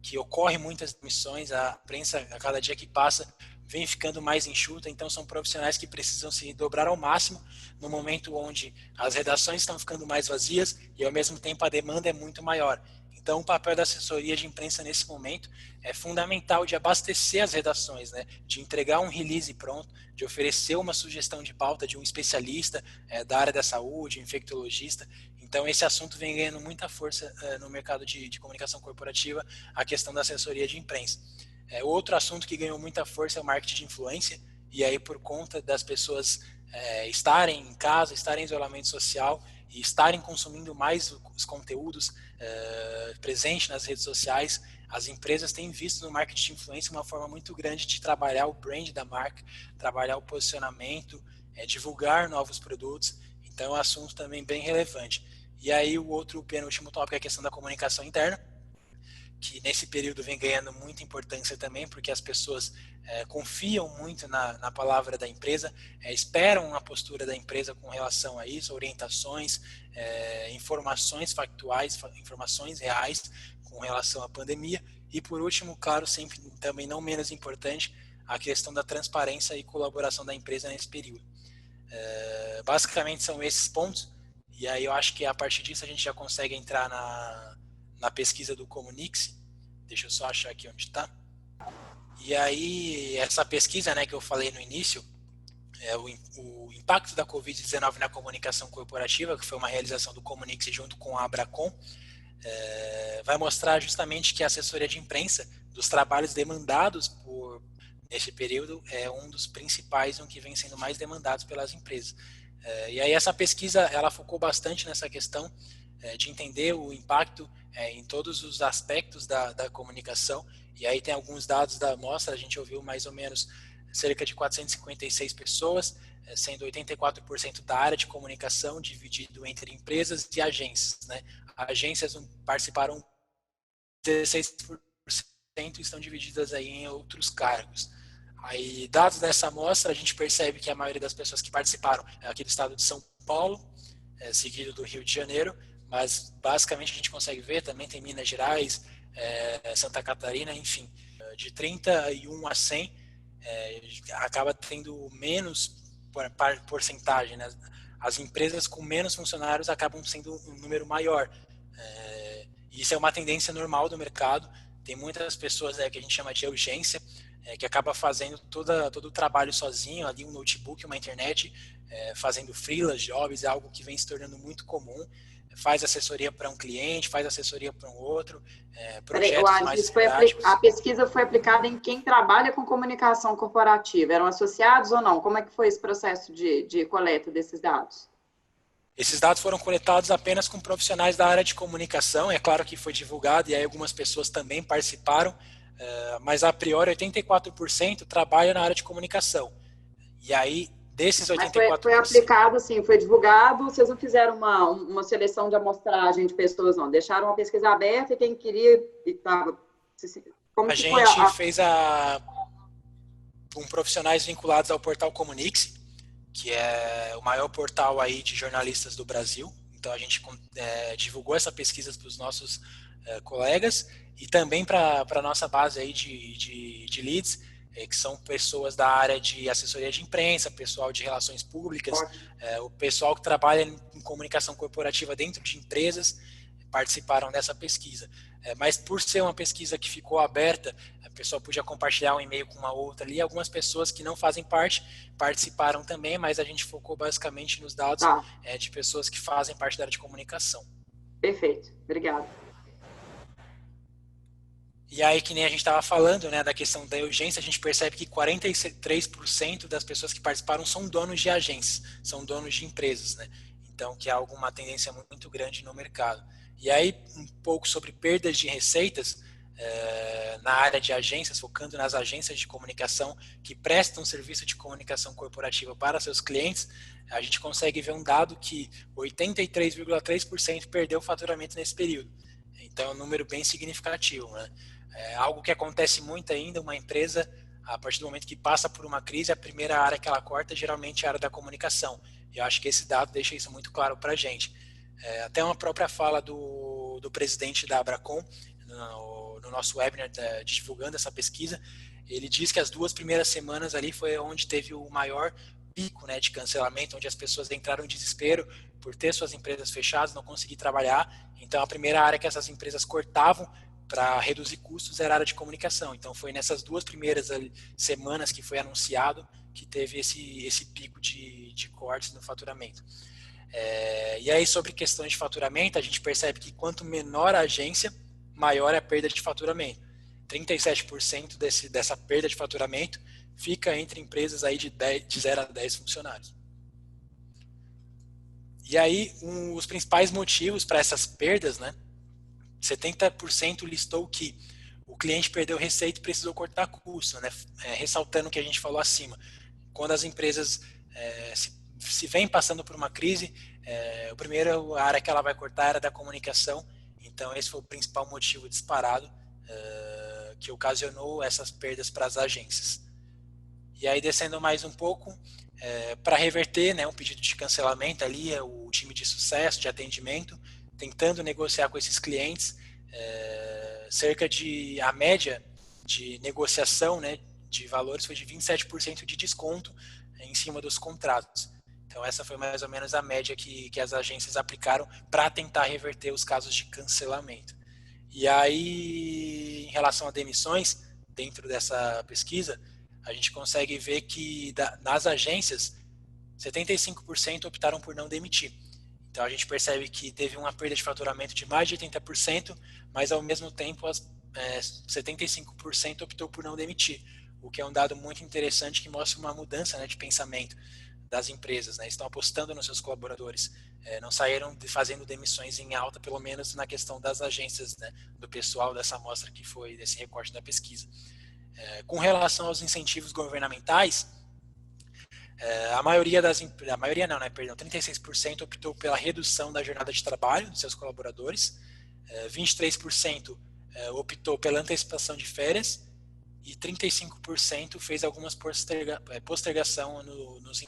que ocorre muitas demissões, a imprensa, a cada dia que passa, vem ficando mais enxuta, então são profissionais que precisam se dobrar ao máximo no momento onde as redações estão ficando mais vazias e ao mesmo tempo a demanda é muito maior. Então o papel da assessoria de imprensa nesse momento é fundamental de abastecer as redações, né? De entregar um release pronto, de oferecer uma sugestão de pauta de um especialista da área da saúde, infectologista. Então esse assunto vem ganhando muita força no mercado de comunicação corporativa, a questão da assessoria de imprensa. Outro assunto que ganhou muita força é o marketing de influência, e aí por conta das pessoas estarem em casa, estarem em isolamento social e estarem consumindo mais os conteúdos presentes nas redes sociais, as empresas têm visto no marketing de influência uma forma muito grande de trabalhar o brand da marca, trabalhar o posicionamento, divulgar novos produtos, então é um assunto também bem relevante. E aí o outro penúltimo tópico é a questão da comunicação interna, que nesse período vem ganhando muita importância também, porque as pessoas confiam muito na palavra da empresa, esperam a postura da empresa com relação a isso, orientações, informações factuais, informações reais com relação à pandemia. E por último, claro, sempre também não menos importante, a questão da transparência e colaboração da empresa nesse período. Basicamente são esses pontos, e aí eu acho que a partir disso a gente já consegue entrar na pesquisa do Comunique-se. Deixa eu só achar aqui onde está. E aí, essa pesquisa, né, que eu falei no início, o impacto da Covid-19 na comunicação corporativa, que foi uma realização do Comunique-se junto com a Abracom, vai mostrar justamente que a assessoria de imprensa, dos trabalhos demandados nesse período, é um dos principais, um que vem sendo mais demandados pelas empresas. E aí essa pesquisa, ela focou bastante nessa questão de entender o impacto em todos os aspectos da comunicação, e aí tem alguns dados da amostra, a gente ouviu mais ou menos cerca de 456 pessoas, sendo 84% da área de comunicação, dividido entre empresas e agências, né? Agências participaram 16% estão divididas aí em outros cargos. Aí, dados dessa amostra, a gente percebe que a maioria das pessoas que participaram é aqui do estado de São Paulo, seguido do Rio de Janeiro, mas basicamente a gente consegue ver, também tem Minas Gerais, Santa Catarina, enfim, de 31 a 100, acaba tendo menos porcentagem, né? as empresas com menos funcionários acabam sendo um número maior. Isso é uma tendência normal do mercado. Tem muitas pessoas que a gente chama de urgência, que acaba fazendo todo o trabalho sozinho, ali um notebook, uma internet, fazendo freelance, jobs, é algo que vem se tornando muito comum. Faz assessoria para um cliente, faz assessoria para um outro, projetos mais práticos. A pesquisa foi aplicada em quem trabalha com comunicação corporativa. Eram associados ou não? Como é que foi esse processo de coleta desses dados? Esses dados foram coletados apenas com profissionais da área de comunicação. É claro que foi divulgado e aí algumas pessoas também participaram, mas a priori 84% trabalha na área de comunicação. E aí, desses 84%... Mas foi aplicado, sim, foi divulgado, vocês não fizeram uma seleção de amostragem de pessoas, não. Deixaram uma pesquisa aberta e quem queria... A gente fez com profissionais vinculados ao portal Comunix, que é o maior portal aí de jornalistas do Brasil. Então a gente divulgou essa pesquisa para os nossos colegas e também para a nossa base aí de leads, que são pessoas da área de assessoria de imprensa, pessoal de relações públicas, o pessoal que trabalha em comunicação corporativa dentro de empresas, participaram dessa pesquisa. Mas por ser uma pesquisa que ficou aberta, a pessoa podia compartilhar um e-mail com uma outra ali. Algumas pessoas que não fazem parte participaram também, mas a gente focou basicamente nos dados de pessoas que fazem parte da área de comunicação. Perfeito, obrigado. E aí, que nem a gente estava falando, né, da questão da urgência, a gente percebe que 43% das pessoas que participaram são donos de agências, são donos de empresas, né? Então, que é uma tendência muito grande no mercado. E aí, um pouco sobre perdas de receitas na área de agências, focando nas agências de comunicação que prestam serviço de comunicação corporativa para seus clientes, a gente consegue ver um dado que 83,3% perdeu o faturamento nesse período. Então, é um número bem significativo, né? Algo que acontece muito ainda, uma empresa, a partir do momento que passa por uma crise, a primeira área que ela corta geralmente é a área da comunicação. E eu acho que esse dado deixa isso muito claro para a gente. Até uma própria fala do presidente da Abracom, no nosso webinar divulgando essa pesquisa, ele diz que as 2 primeiras semanas ali foi onde teve o maior pico, né, de cancelamento, onde as pessoas entraram em desespero por ter suas empresas fechadas, não conseguir trabalhar. Então a primeira área que essas empresas cortavam para reduzir custos era a área de comunicação. Então foi nessas 2 primeiras semanas que foi anunciado que teve esse pico de cortes no faturamento. E aí, sobre questões de faturamento, a gente percebe que quanto menor a agência, maior é a perda de faturamento. 37% dessa perda de faturamento fica entre empresas aí de 0 a 10 funcionários. E aí, os principais motivos para essas perdas, né? 70% listou que o cliente perdeu receita e precisou cortar custo, né? Ressaltando o que a gente falou acima. Quando as empresas se vêm passando por uma crise, a primeira área que ela vai cortar era da comunicação. Então, esse foi o principal motivo disparado que ocasionou essas perdas para as agências. E aí, descendo mais um pouco, para reverter, né, um pedido de cancelamento ali, o time de sucesso, de atendimento, tentando negociar com esses clientes, a média de negociação, né, de valores foi de 27% de desconto em cima dos contratos. Então essa foi mais ou menos a média que as agências aplicaram para tentar reverter os casos de cancelamento. E aí, em relação a demissões, dentro dessa pesquisa, a gente consegue ver que nas agências, 75% optaram por não demitir. Então a gente percebe que teve uma perda de faturamento de mais de 80%, mas ao mesmo tempo 75% optou por não demitir, o que é um dado muito interessante que mostra uma mudança, né, de pensamento das empresas, né? Estão apostando nos seus colaboradores, não saíram fazendo demissões em alta, pelo menos na questão das agências, né, do pessoal dessa amostra que foi desse recorte da pesquisa. Com relação aos incentivos governamentais, a maioria não, né, perdão, 36% optou pela redução da jornada de trabalho dos seus colaboradores, 23% optou pela antecipação de férias e 35% fez algumas postergação nos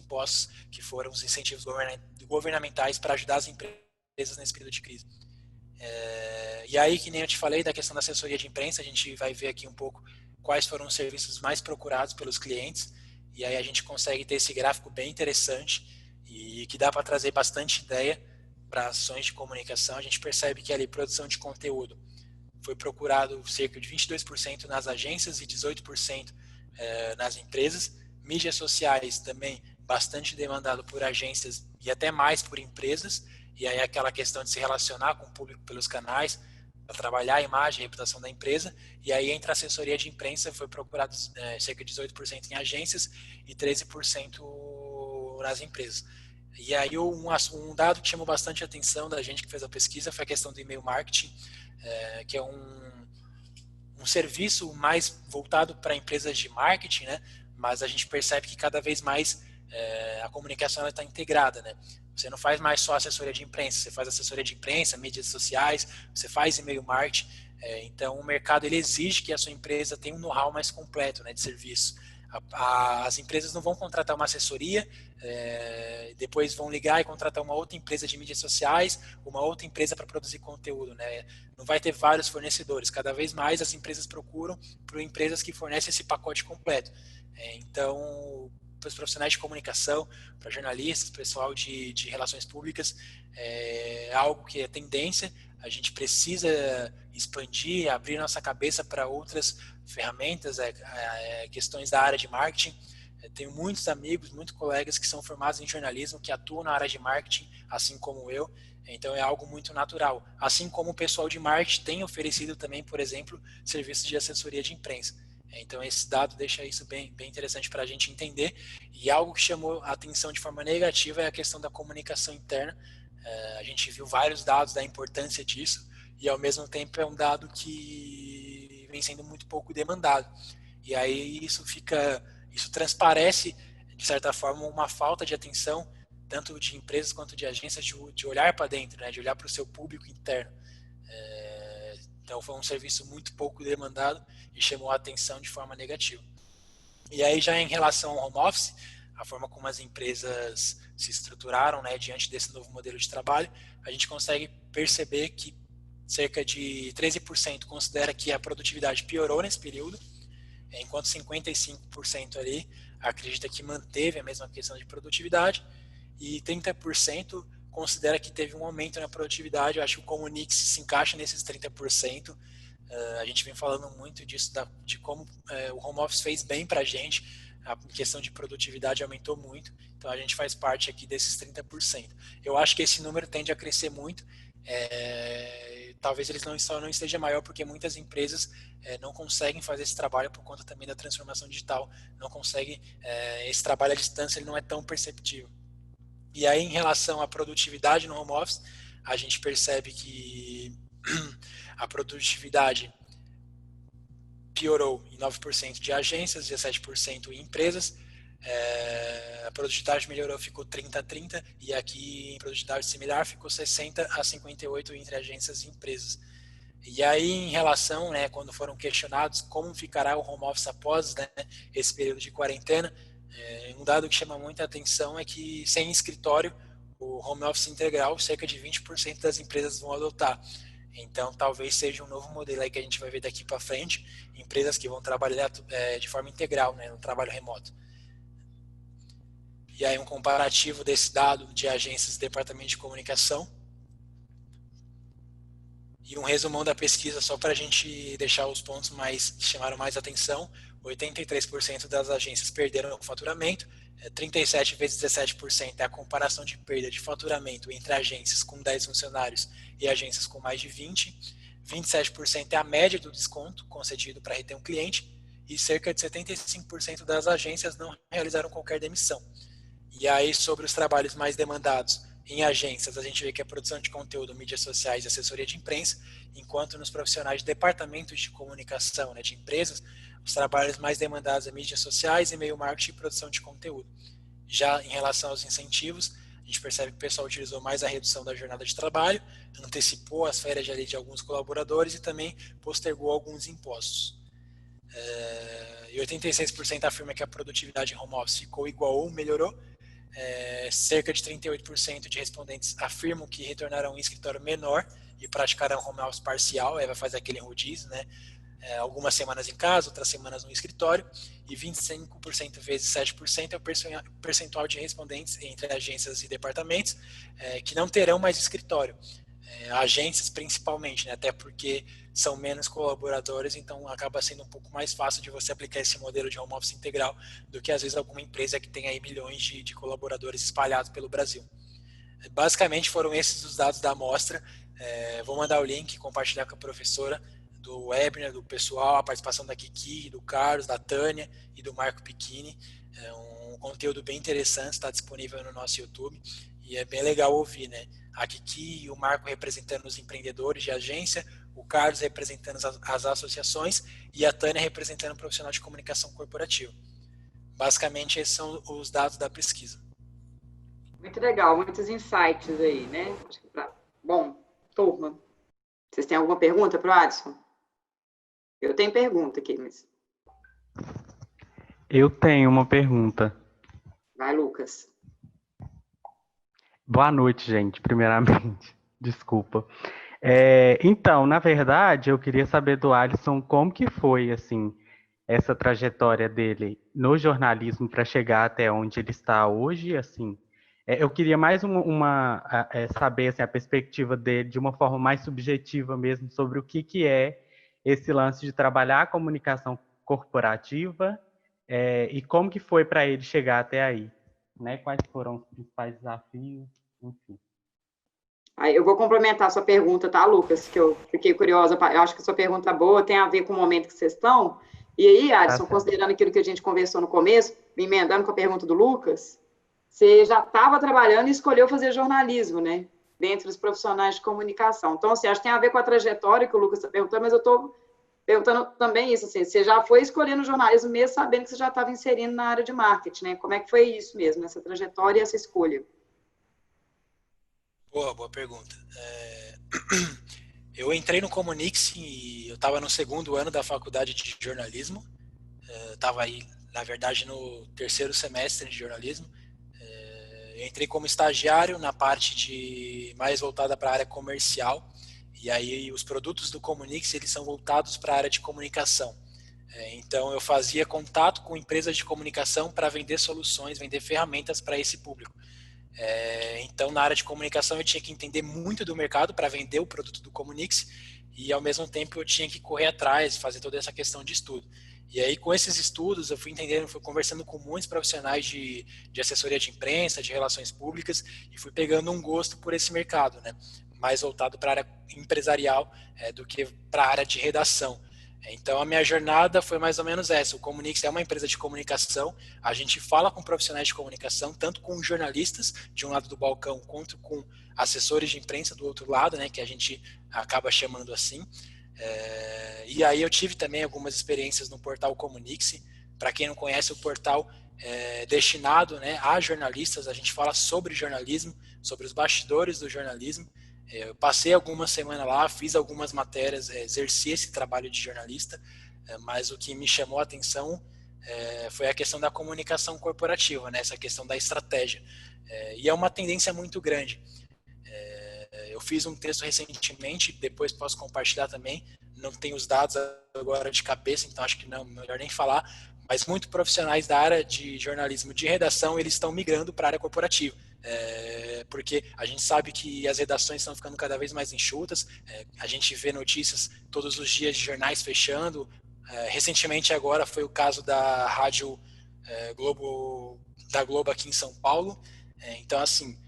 impostos, que foram os incentivos governamentais para ajudar as empresas nesse período de crise. E aí, que nem eu te falei da questão da assessoria de imprensa, a gente vai ver aqui um pouco quais foram os serviços mais procurados pelos clientes, e aí a gente consegue ter esse gráfico bem interessante, e que dá para trazer bastante ideia para ações de comunicação. A gente percebe que ali produção de conteúdo foi procurado cerca de 22% nas agências e 18% nas empresas. Mídias sociais também bastante demandado por agências e até mais por empresas. E aí aquela questão de se relacionar com o público pelos canais, para trabalhar a imagem e a reputação da empresa. E aí entre a assessoria de imprensa foi procurado cerca de 18% em agências e 13% nas empresas. E aí um dado que chamou bastante atenção da gente que fez a pesquisa foi a questão do e-mail marketing, que é um serviço mais voltado para empresas de marketing, né? Mas a gente percebe que cada vez mais a comunicação está integrada, né? Você não faz mais só assessoria de imprensa, você faz assessoria de imprensa, mídias sociais, você faz e-mail marketing. Então, o mercado ele exige que a sua empresa tenha um know-how mais completo, né, de serviço. As empresas não vão contratar uma assessoria, depois vão ligar e contratar uma outra empresa de mídias sociais, uma outra empresa para produzir conteúdo, né? Não vai ter vários fornecedores. Cada vez mais as empresas procuram por empresas que fornecem esse pacote completo. Então, para os profissionais de comunicação, para jornalistas, pessoal de relações públicas, é algo que é tendência. A gente precisa expandir, abrir nossa cabeça para outras ferramentas, questões da área de marketing. Tenho muitos amigos, muitos colegas que são formados em jornalismo, que atuam na área de marketing, assim como eu. Então é algo muito natural. Assim como o pessoal de marketing tem oferecido também, por exemplo, serviços de assessoria de imprensa. Então esse dado deixa isso bem interessante para a gente entender. E algo que chamou a atenção de forma negativa é a questão da comunicação interna. A gente viu vários dados da importância disso e ao mesmo tempo é um dado que vem sendo muito pouco demandado. E aí isso transparece, de certa forma, uma falta de atenção tanto de empresas quanto de agências de olhar para dentro, né, de olhar para o seu público interno. Então foi um serviço muito pouco demandado e chamou a atenção de forma negativa. E aí já em relação ao home office, a forma como as empresas se estruturaram, né, diante desse novo modelo de trabalho, a gente consegue perceber que cerca de 13% considera que a produtividade piorou nesse período, enquanto 55% ali acredita que manteve a mesma questão de produtividade e 30% considera que teve um aumento na produtividade. Eu acho que o Comunix se encaixa nesses 30%. A gente vem falando muito disso, de como o home office fez bem para a gente, a questão de produtividade aumentou muito, então a gente faz parte aqui desses 30%. Eu acho que esse número tende a crescer muito, talvez ele não esteja maior porque muitas empresas não conseguem fazer esse trabalho por conta também da transformação digital, não conseguem, esse trabalho à distância ele não é tão perceptível. E aí em relação à produtividade no home office, a gente percebe que a produtividade piorou em 9% de agências, 17% em empresas. A produtividade melhorou, ficou 30-30, e aqui em produtividade similar ficou 60-58 entre agências e empresas. E aí em relação, né, quando foram questionados como ficará o home office após, né, esse período de quarentena, um dado que chama muita atenção é que sem escritório, o home office integral, cerca de 20% das empresas vão adotar. Então, talvez seja um novo modelo aí que a gente vai ver daqui para frente, empresas que vão trabalhar de forma integral, né, no trabalho remoto. E aí um comparativo desse dado de agências e departamento de comunicação. E um resumão da pesquisa só para a gente deixar os pontos que chamaram mais atenção. 83% das agências perderam o faturamento, 37 vezes 17% é a comparação de perda de faturamento entre agências com 10 funcionários e agências com mais de 20, 27% é a média do desconto concedido para reter um cliente e cerca de 75% das agências não realizaram qualquer demissão. E aí, sobre os trabalhos mais demandados em agências, a gente vê que é produção de conteúdo, mídias sociais e assessoria de imprensa, enquanto nos profissionais de departamentos de comunicação, né, de empresas, os trabalhos mais demandados é mídias sociais, e-mail marketing e produção de conteúdo. Já em relação aos incentivos, a gente percebe que o pessoal utilizou mais a redução da jornada de trabalho, antecipou as férias de alguns colaboradores e também postergou alguns impostos. E 86% afirma que a produtividade em home office ficou igual ou melhorou. Cerca de 38% de respondentes afirmam que retornarão em escritório menor e praticarão home office parcial, vai fazer aquele rodízio, né? algumas semanas em casa, outras semanas no escritório, e 25% vezes 7% é o percentual de respondentes entre agências e departamentos que não terão mais escritório. Agências principalmente, né? Até porque são menos colaboradores, então acaba sendo um pouco mais fácil de você aplicar esse modelo de home office integral do que às vezes alguma empresa que tem aí milhões de colaboradores espalhados pelo Brasil. Basicamente foram esses os dados da amostra. Vou mandar o link, compartilhar com a professora do webinar, do pessoal, a participação da Kiki, do Carlos, da Tânia e do Marco Pichini. É um conteúdo bem interessante, está disponível no nosso YouTube e é bem legal ouvir, né? A Kiki e o Marco representando os empreendedores de agência, o Carlos representando as associações e a Tânia representando o profissional de comunicação corporativa. Basicamente, esses são os dados da pesquisa. Muito legal, muitos insights aí, né? Bom, turma, vocês têm alguma pergunta para o Adson? Eu tenho pergunta aqui, mas... Eu tenho uma pergunta. Vai, Lucas. Boa noite, gente, primeiramente. Desculpa. Então, na verdade, eu queria saber do Alisson como que foi, assim, essa trajetória dele no jornalismo para chegar até onde ele está hoje, assim. Eu queria mais saber assim, a perspectiva dele de uma forma mais subjetiva mesmo sobre o que é esse lance de trabalhar a comunicação corporativa e como que foi para ele chegar até aí, né? Quais foram os principais desafios, enfim. Aí eu vou complementar a sua pergunta, tá, Lucas? Que eu fiquei curiosa. Eu acho que a sua pergunta é boa, tem a ver com o momento que vocês estão. E aí, Adson, considerando aquilo que a gente conversou no começo, me emendando com a pergunta do Lucas, você já estava trabalhando e escolheu fazer jornalismo, né? Dentre os profissionais de comunicação. Então, assim, acho que tem a ver com a trajetória que o Lucas está perguntando, mas eu estou perguntando também isso, assim, você já foi escolhendo jornalismo mesmo sabendo que você já estava inserindo na área de marketing, né? Como é que foi isso mesmo, essa trajetória e essa escolha? Boa pergunta. Eu entrei no Comunix e eu estava no segundo ano da faculdade de jornalismo. Estava aí, na verdade, no terceiro semestre de jornalismo. Eu entrei como estagiário na parte mais voltada para a área comercial. E aí os produtos do Comunix, eles são voltados para a área de comunicação. Então eu fazia contato com empresas de comunicação para vender soluções, vender ferramentas para esse público. Então, na área de comunicação, eu tinha que entender muito do mercado para vender o produto do Comunix e, ao mesmo tempo, eu tinha que correr atrás, fazer toda essa questão de estudo. E aí, com esses estudos, eu fui entendendo, fui conversando com muitos profissionais de assessoria de imprensa, de relações públicas, e fui pegando um gosto por esse mercado, né? Mais voltado para a área empresarial do que para a área de redação. Então, a minha jornada foi mais ou menos essa. O Comunix é uma empresa de comunicação. A gente fala com profissionais de comunicação, tanto com jornalistas, de um lado do balcão, quanto com assessores de imprensa do outro lado, né, que a gente acaba chamando assim. E aí eu tive também algumas experiências no portal Comunix. Para quem não conhece, o portal é destinado, né, a jornalistas. A gente fala sobre jornalismo, sobre os bastidores do jornalismo. Eu passei algumas semanas lá, fiz algumas matérias, exerci esse trabalho de jornalista, mas o que me chamou a atenção foi a questão da comunicação corporativa, né? Essa questão da estratégia. E é uma tendência muito grande. Eu fiz um texto recentemente, depois posso compartilhar também, não tenho os dados agora de cabeça, então acho que não, melhor nem falar, mas muitos profissionais da área de jornalismo de redação, eles estão migrando para a área corporativa. Porque a gente sabe que as redações estão ficando cada vez mais enxutas, a gente vê notícias todos os dias de jornais fechando, recentemente agora foi o caso da Rádio Globo aqui em São Paulo, então assim,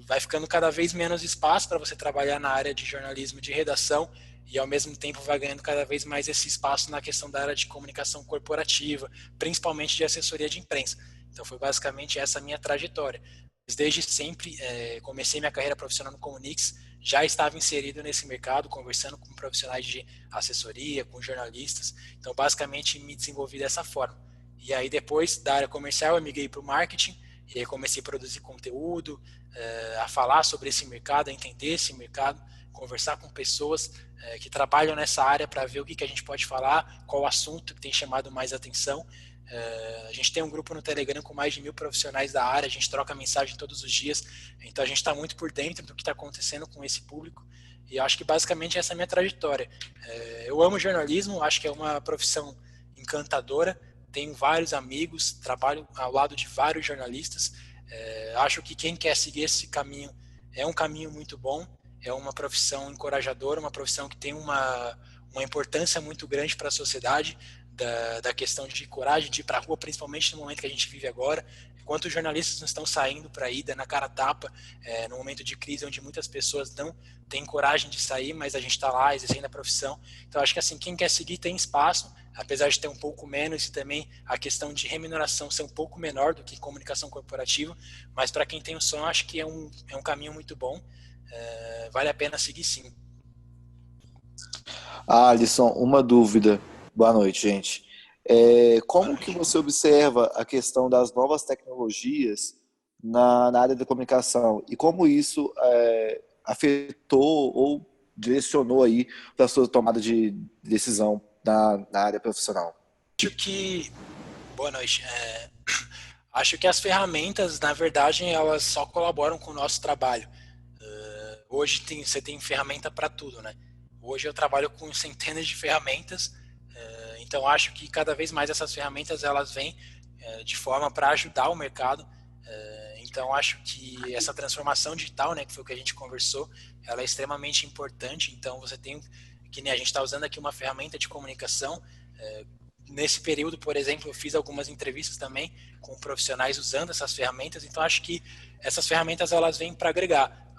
vai ficando cada vez menos espaço para você trabalhar na área de jornalismo de redação e ao mesmo tempo vai ganhando cada vez mais esse espaço na questão da área de comunicação corporativa, principalmente de assessoria de imprensa. Então foi basicamente essa a minha trajetória. Desde sempre, comecei minha carreira profissional no Comunix, já estava inserido nesse mercado, conversando com profissionais de assessoria, com jornalistas. Então, basicamente, me desenvolvi dessa forma. E aí, depois da área comercial, eu migrei para o marketing, e aí comecei a produzir conteúdo, a falar sobre esse mercado, a entender esse mercado, conversar com pessoas que trabalham nessa área para ver o que a gente pode falar, qual assunto que tem chamado mais atenção. A gente tem um grupo no Telegram com mais de 1.000 profissionais da área, a gente troca mensagem todos os dias, então a gente está muito por dentro do que está acontecendo com esse público E acho que basicamente essa é a minha trajetória. Eu amo jornalismo, acho que é uma profissão encantadora, tenho vários amigos, trabalho ao lado de vários jornalistas. Acho que quem quer seguir esse caminho é um caminho muito bom, é uma profissão encorajadora, uma profissão que tem uma importância muito grande para a sociedade, da questão de coragem de ir para a rua, principalmente no momento que a gente vive agora. Enquanto os jornalistas não estão saindo para ir, dando a cara a tapa, no momento de crise, onde muitas pessoas não têm coragem de sair, mas a gente está lá exercendo a profissão. Então, acho que assim, quem quer seguir tem espaço, apesar de ter um pouco menos, e também a questão de remuneração ser um pouco menor do que comunicação corporativa, mas para quem tem o sonho, acho que é um caminho muito bom, vale a pena seguir sim. Alisson, uma dúvida. Boa noite, gente. Como que você observa a questão das novas tecnologias na área da comunicação e como isso afetou ou direcionou aí para a sua tomada de decisão na área profissional? Boa noite. Acho que as ferramentas, na verdade, elas só colaboram com o nosso trabalho. Hoje você tem ferramenta para tudo, né? Hoje eu trabalho com centenas de ferramentas, então acho que cada vez mais essas ferramentas elas vêm de forma para ajudar o mercado. Então acho que essa transformação digital, né, que foi o que a gente conversou, ela é extremamente importante. Então você tem, que nem a gente está usando aqui uma ferramenta de comunicação. Nesse período, por exemplo, eu fiz algumas entrevistas também com profissionais usando essas ferramentas. Então acho que essas ferramentas elas vêm para agregar.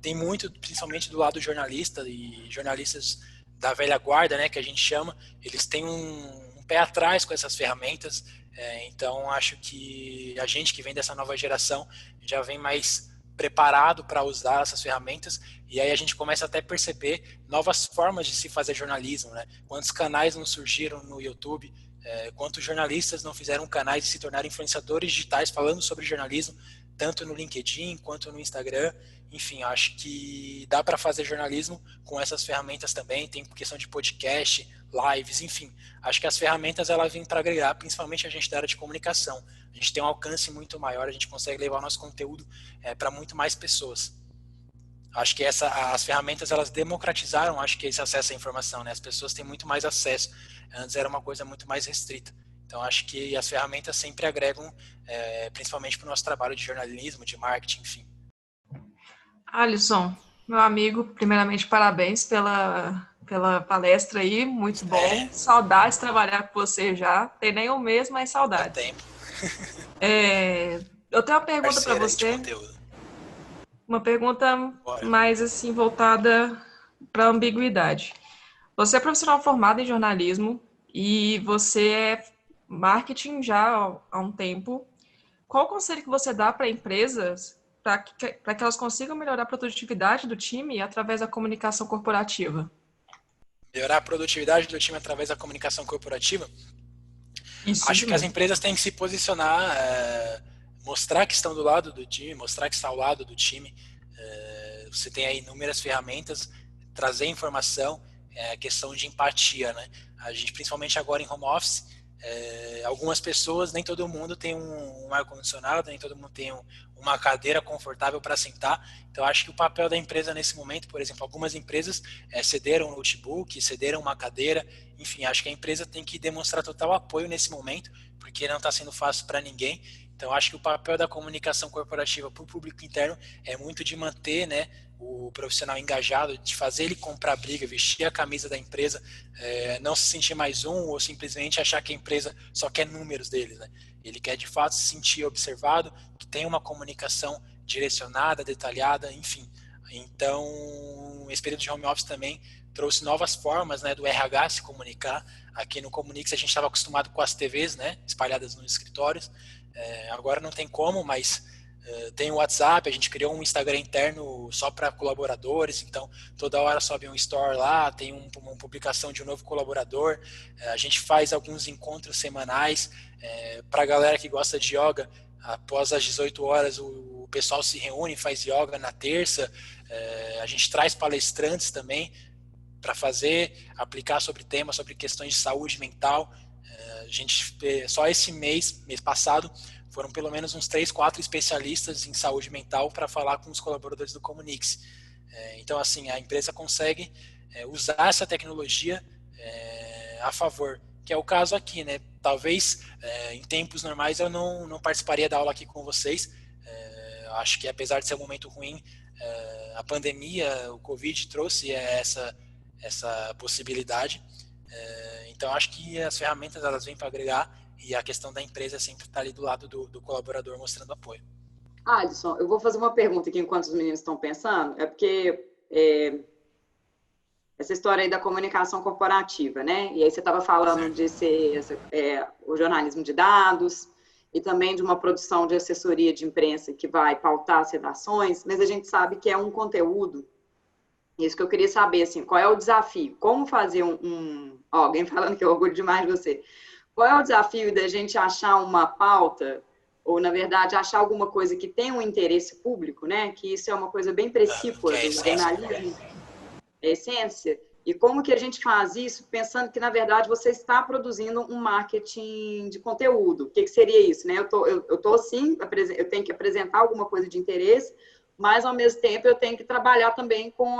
Tem muito, principalmente do lado jornalista e jornalistas da velha guarda, né, que a gente chama, eles têm um pé atrás com essas ferramentas. Então acho que a gente que vem dessa nova geração já vem mais preparado para usar essas ferramentas, e aí a gente começa até a perceber novas formas de se fazer jornalismo, né? Quantos canais não surgiram no YouTube, quantos jornalistas não fizeram canais e se tornaram influenciadores digitais falando sobre jornalismo, tanto no LinkedIn quanto no Instagram. Enfim, acho que dá para fazer jornalismo com essas ferramentas também. Tem questão de podcast, lives, enfim. Acho que as ferramentas elas vêm para agregar, principalmente a gente da área de comunicação. A gente tem um alcance muito maior, a gente consegue levar o nosso conteúdo para muito mais pessoas. Acho que as ferramentas elas democratizaram, acho que esse acesso à informação, né? As pessoas têm muito mais acesso. Antes era uma coisa muito mais restrita. Então acho que as ferramentas sempre agregam, principalmente para o nosso trabalho de jornalismo, de marketing, enfim. Alisson, meu amigo, primeiramente parabéns pela palestra aí, muito bom. Saudades de trabalhar com você já. Tem nem um mês, mas saudades. Tempo. Eu tenho uma pergunta para você. Uma pergunta mais assim voltada para a ambiguidade. Você é profissional formado em jornalismo e você é marketing já há um tempo. Qual o conselho que você dá para empresas para que elas consigam melhorar a produtividade do time através da comunicação corporativa? Melhorar a produtividade do time através da comunicação corporativa? Isso Acho que as empresas têm que se posicionar, mostrar que estão do lado do time, mostrar que está ao lado do time. Você tem aí inúmeras ferramentas, trazer informação, questão de empatia, né? A gente, principalmente agora em home office, algumas pessoas, nem todo mundo tem um ar-condicionado, nem todo mundo tem uma cadeira confortável para sentar. Então acho que o papel da empresa nesse momento, por exemplo, algumas empresas cederam um notebook, cederam uma cadeira, enfim, acho que a empresa tem que demonstrar total apoio nesse momento, porque não está sendo fácil para ninguém. Então acho que o papel da comunicação corporativa para o público interno é muito de manter, né, o profissional engajado, de fazer ele comprar briga, vestir a camisa da empresa, não se sentir mais um ou simplesmente achar que a empresa só quer números deles, né? Ele quer de fato se sentir observado, que tem uma comunicação direcionada, detalhada, enfim. Então, esse período de home office também trouxe novas formas, né, do RH se comunicar. Aqui no Comunix a gente estava acostumado com as TVs, né, espalhadas nos escritórios. Agora não tem como, mas tem o WhatsApp, a gente criou um Instagram interno só para colaboradores, então toda hora sobe um story lá, tem uma publicação de um novo colaborador. A gente faz alguns encontros semanais para a galera que gosta de yoga. Após as 18 horas o pessoal se reúne, faz yoga na terça. A gente traz palestrantes também para aplicar sobre temas, sobre questões de saúde mental. A gente, só esse mês passado, foram pelo menos uns 3, 4 especialistas em saúde mental para falar com os colaboradores do Comunix. Então, assim, a empresa consegue usar essa tecnologia a favor, que é o caso aqui, né? Talvez em tempos normais eu não participaria da aula aqui com vocês. Acho que apesar de ser um momento ruim, a pandemia, o Covid trouxe essa possibilidade. Então acho que as ferramentas elas vêm para agregar e a questão da empresa sempre está ali do lado do colaborador mostrando apoio. Alisson, eu vou fazer uma pergunta aqui enquanto os meninos estão pensando, porque essa história aí da comunicação corporativa, né? E aí você estava falando de ser o jornalismo de dados e também de uma produção de assessoria de imprensa que vai pautar as redações, mas a gente sabe que é um conteúdo. Isso que eu queria saber, assim, qual é o desafio? Como fazer alguém falando que eu orgulho demais de você. Qual é o desafio da gente achar uma pauta, ou, na verdade, achar alguma coisa que tenha um interesse público, né? Que isso é uma coisa bem precípua do jornalismo. É essência. E como que a gente faz isso pensando que, na verdade, você está produzindo um marketing de conteúdo? O que seria isso, né? Eu tô sim, eu tenho que apresentar alguma coisa de interesse, mas, ao mesmo tempo, eu tenho que trabalhar também com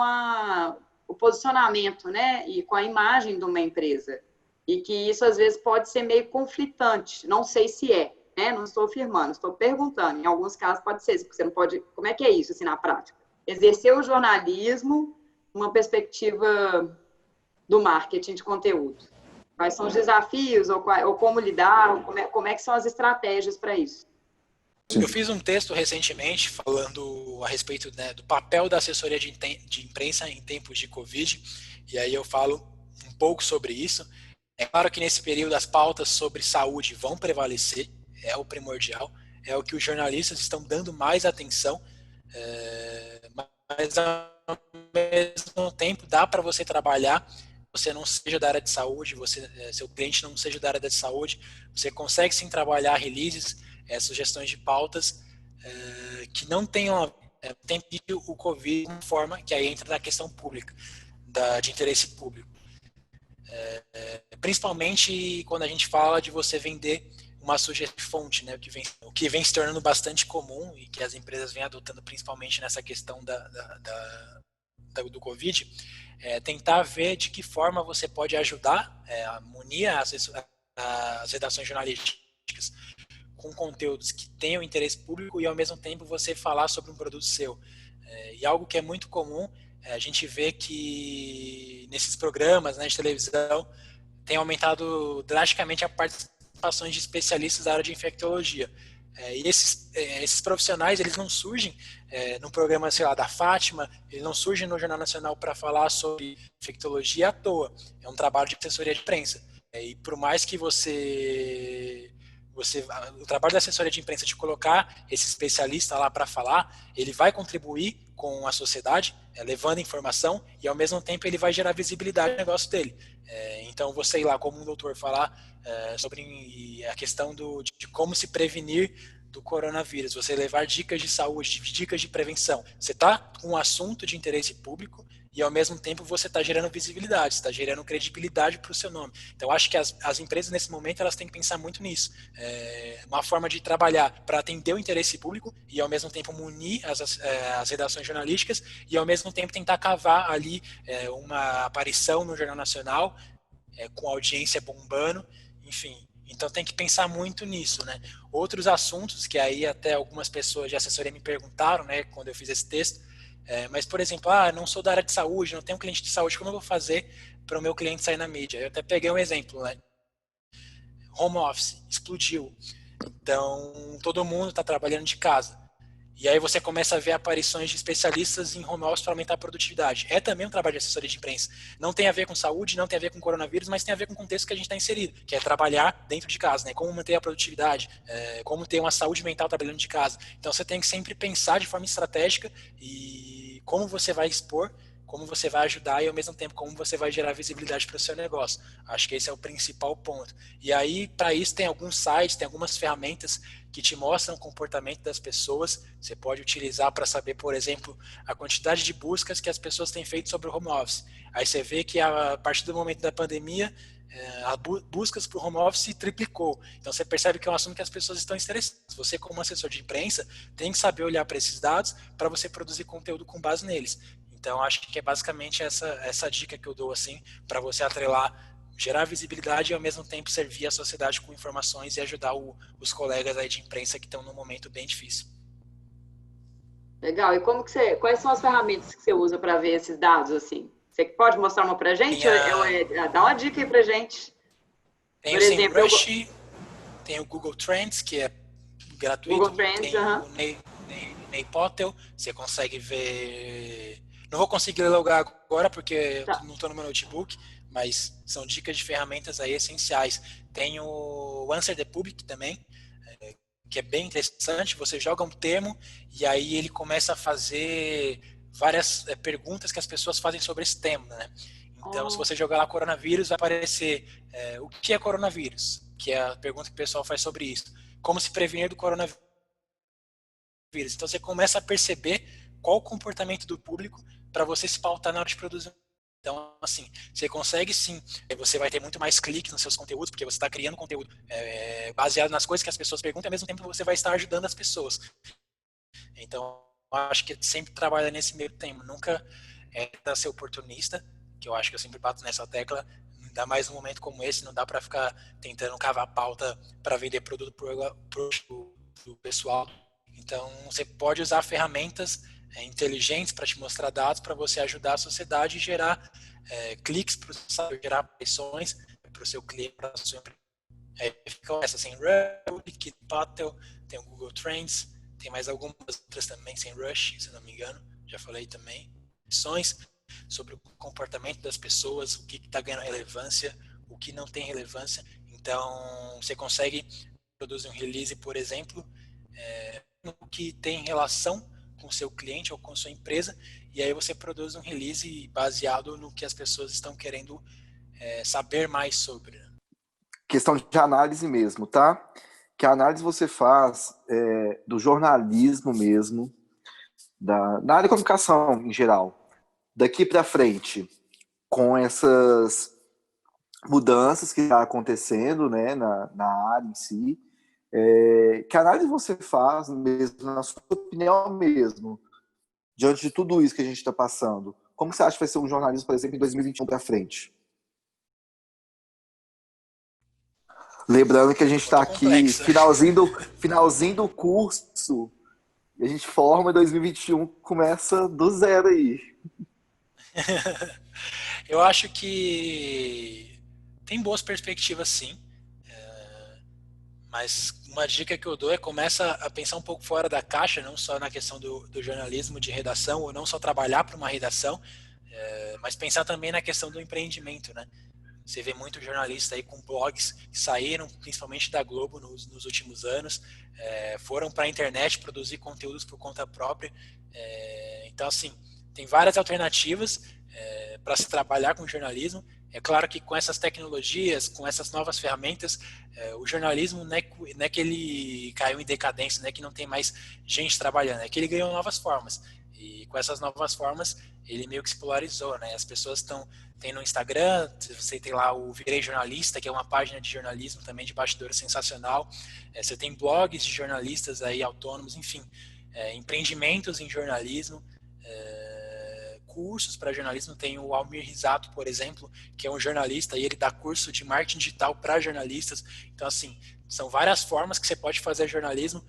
o posicionamento, né? E com a imagem de uma empresa. E que isso, às vezes, pode ser meio conflitante. Não sei se é, né? Não estou afirmando, estou perguntando. Em alguns casos pode ser, porque você não pode... Como é que é isso, assim, na prática? Exercer o jornalismo uma perspectiva do marketing de conteúdo. Quais são os desafios, ou como lidar, ou como é que são as estratégias para isso? Eu fiz um texto recentemente falando a respeito, né, do papel da assessoria de imprensa em tempos de Covid, e aí eu falo um pouco sobre isso. É claro que nesse período as pautas sobre saúde vão prevalecer, é o primordial, é o que os jornalistas estão dando mais atenção, mas ao mesmo tempo dá para você trabalhar, você não seja da área de saúde, seu cliente não seja da área de saúde, você consegue sim trabalhar releases, sugestões de pautas que não tenham o Covid de uma forma que aí entra na questão pública, de interesse público. Principalmente quando a gente fala de você vender uma sugestão de fonte, né, o que vem se tornando bastante comum e que as empresas vêm adotando principalmente nessa questão do Covid, tentar ver de que forma você pode ajudar a munir as redações jornalísticas com conteúdos que tenham interesse público e ao mesmo tempo você falar sobre um produto seu. E algo que é muito comum, a gente vê que nesses programas, né, de televisão tem aumentado drasticamente a participações de especialistas da área de infectologia. E esses profissionais, eles não surgem no programa, sei lá, da Fátima, eles não surgem no Jornal Nacional para falar sobre infectologia à toa. É um trabalho de assessoria de imprensa. E por mais que o trabalho da assessoria de imprensa de colocar esse especialista lá para falar, ele vai contribuir com a sociedade, levando informação, e ao mesmo tempo ele vai gerar visibilidade no negócio dele. Então você ir lá como um doutor falar sobre a questão de como se prevenir do coronavírus, você levar dicas de saúde, dicas de prevenção, você está com um assunto de interesse público e ao mesmo tempo você está gerando visibilidade, está gerando credibilidade para o seu nome. Então acho que as empresas nesse momento elas têm que pensar muito nisso. Uma forma de trabalhar para atender o interesse público e ao mesmo tempo munir as redações jornalísticas e ao mesmo tempo tentar cavar ali uma aparição no Jornal Nacional com audiência bombando, enfim. Então tem que pensar muito nisso, né? Outros assuntos que aí até algumas pessoas de assessoria me perguntaram, né, quando eu fiz esse texto, mas, por exemplo, não sou da área de saúde, não tenho cliente de saúde, como eu vou fazer para o meu cliente sair na mídia? Eu até peguei um exemplo, né? Home office, explodiu. Então, todo mundo está trabalhando de casa. E aí você começa a ver aparições de especialistas em home office para aumentar a produtividade. É também um trabalho de assessoria de imprensa. Não tem a ver com saúde, não tem a ver com coronavírus, mas tem a ver com o contexto que a gente está inserido, que é trabalhar dentro de casa, né? Como manter a produtividade, como ter uma saúde mental trabalhando de casa. Então você tem que sempre pensar de forma estratégica e como você vai expor, como você vai ajudar e ao mesmo tempo como você vai gerar visibilidade para o seu negócio. Acho que esse é o principal ponto. E aí, para isso, tem alguns sites, tem algumas ferramentas que te mostram o comportamento das pessoas. Você pode utilizar para saber, por exemplo, a quantidade de buscas que as pessoas têm feito sobre o home office. Aí você vê que a partir do momento da pandemia, as buscas por home office triplicou. Então você percebe que é um assunto que as pessoas estão interessadas. Você, como assessor de imprensa, tem que saber olhar para esses dados para você produzir conteúdo com base neles. Então, acho que é basicamente essa dica que eu dou, assim, para você atrelar, gerar visibilidade e, ao mesmo tempo, servir a sociedade com informações e ajudar os colegas aí de imprensa que estão num momento bem difícil. Legal. E quais são as ferramentas que você usa para ver esses dados, assim? Você pode mostrar uma para a gente? Dá uma dica aí para a gente. Tem o SEMrush, tem o Google Trends, que é gratuito. Google Trends, tem o Neipotel, você consegue ver... Não vou conseguir logar agora porque eu não estou no meu notebook, mas são dicas de ferramentas aí essenciais. Tem o Answer the Public também, que é bem interessante. Você joga um termo e aí ele começa a fazer várias perguntas que as pessoas fazem sobre esse tema, né? Então, se você jogar lá coronavírus, vai aparecer o que é coronavírus, que é a pergunta que o pessoal faz sobre isso. Como se prevenir do coronavírus. Então, você começa a perceber qual o comportamento do público para você se pautar na hora de produzir. Então, assim, você consegue sim, você vai ter muito mais cliques nos seus conteúdos, porque você está criando conteúdo baseado nas coisas que as pessoas perguntam, e ao mesmo tempo você vai estar ajudando as pessoas. Então, eu acho que sempre trabalha nesse meio tempo, nunca para ser oportunista, que eu acho que eu sempre bato nessa tecla, ainda mais num momento como esse, não dá para ficar tentando cavar pauta para vender produto pro pessoal. Então, você pode usar ferramentas inteligentes para te mostrar dados, para você ajudar a sociedade e gerar cliques para o site, gerar aparições para o seu cliente, para a sua empresa. Ficam essas, SEMrush, Kitpotel, tem o Google Trends, tem mais algumas outras também, SEMrush, se não me engano, já falei também. Sobre o comportamento das pessoas, o que está ganhando relevância, o que não tem relevância. Então, você consegue produzir um release, por exemplo, no que tem relação com o seu cliente ou com a sua empresa, e aí você produz um release baseado no que as pessoas estão querendo saber mais sobre. Questão de análise mesmo, tá? Que análise você faz do jornalismo mesmo, na área de comunicação em geral, daqui para frente, com essas mudanças que estão acontecendo, né, na área em si, que análise você faz mesmo, na sua opinião mesmo, diante de tudo isso que a gente está passando? Como você acha que vai ser um jornalismo, por exemplo, em 2021 para frente? Lembrando que a gente está aqui, finalzinho do curso, e a gente forma em 2021, começa do zero aí. Eu acho que tem boas perspectivas, sim. Mas uma dica que eu dou começa a pensar um pouco fora da caixa, não só na questão do jornalismo de redação, ou não só trabalhar para uma redação, mas pensar também na questão do empreendimento, né? Você vê muito jornalista aí com blogs que saíram, principalmente da Globo nos últimos anos, foram para a internet produzir conteúdos por conta própria. Então, assim, tem várias alternativas para se trabalhar com jornalismo. É claro que com essas tecnologias, com essas novas ferramentas, o jornalismo não é que ele caiu em decadência, não é que não tem mais gente trabalhando, é que ele ganhou novas formas. E com essas novas formas, ele meio que se polarizou, né? As pessoas tem no Instagram, você tem lá o Virei Jornalista, que é uma página de jornalismo também de bastidores sensacional. Você tem blogs de jornalistas aí autônomos, enfim, empreendimentos em jornalismo, cursos para jornalismo. Tem o Almir Risato, por exemplo, que é um jornalista e ele dá curso de marketing digital para jornalistas. Então, assim, são várias formas que você pode fazer jornalismo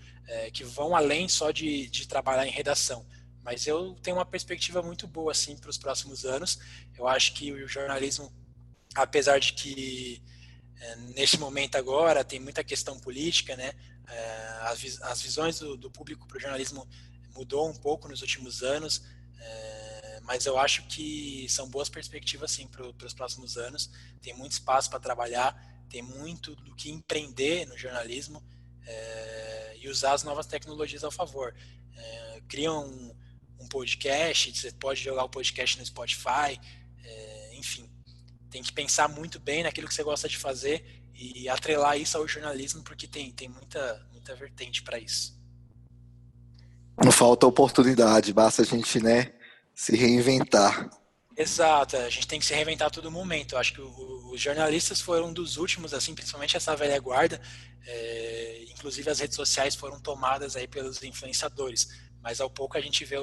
que vão além só de trabalhar em redação. Mas eu tenho uma perspectiva muito boa assim, para os próximos anos. Eu acho que o jornalismo, apesar de que neste momento agora tem muita questão política, né? As visões do público para o jornalismo mudou um pouco nos últimos anos, mas eu acho que são boas perspectivas sim, para os próximos anos. Tem muito espaço para trabalhar, tem muito do que empreender no jornalismo e usar as novas tecnologias ao favor. Cria um podcast, você pode jogar o podcast no Spotify, enfim, tem que pensar muito bem naquilo que você gosta de fazer e atrelar isso ao jornalismo, porque tem muita vertente para isso. Não falta oportunidade, basta a gente, né, se reinventar. Exato, a gente tem que se reinventar a todo momento. Eu acho que os jornalistas foram um dos últimos, assim, principalmente essa velha guarda, inclusive as redes sociais foram tomadas aí pelos influenciadores, mas ao pouco a gente vê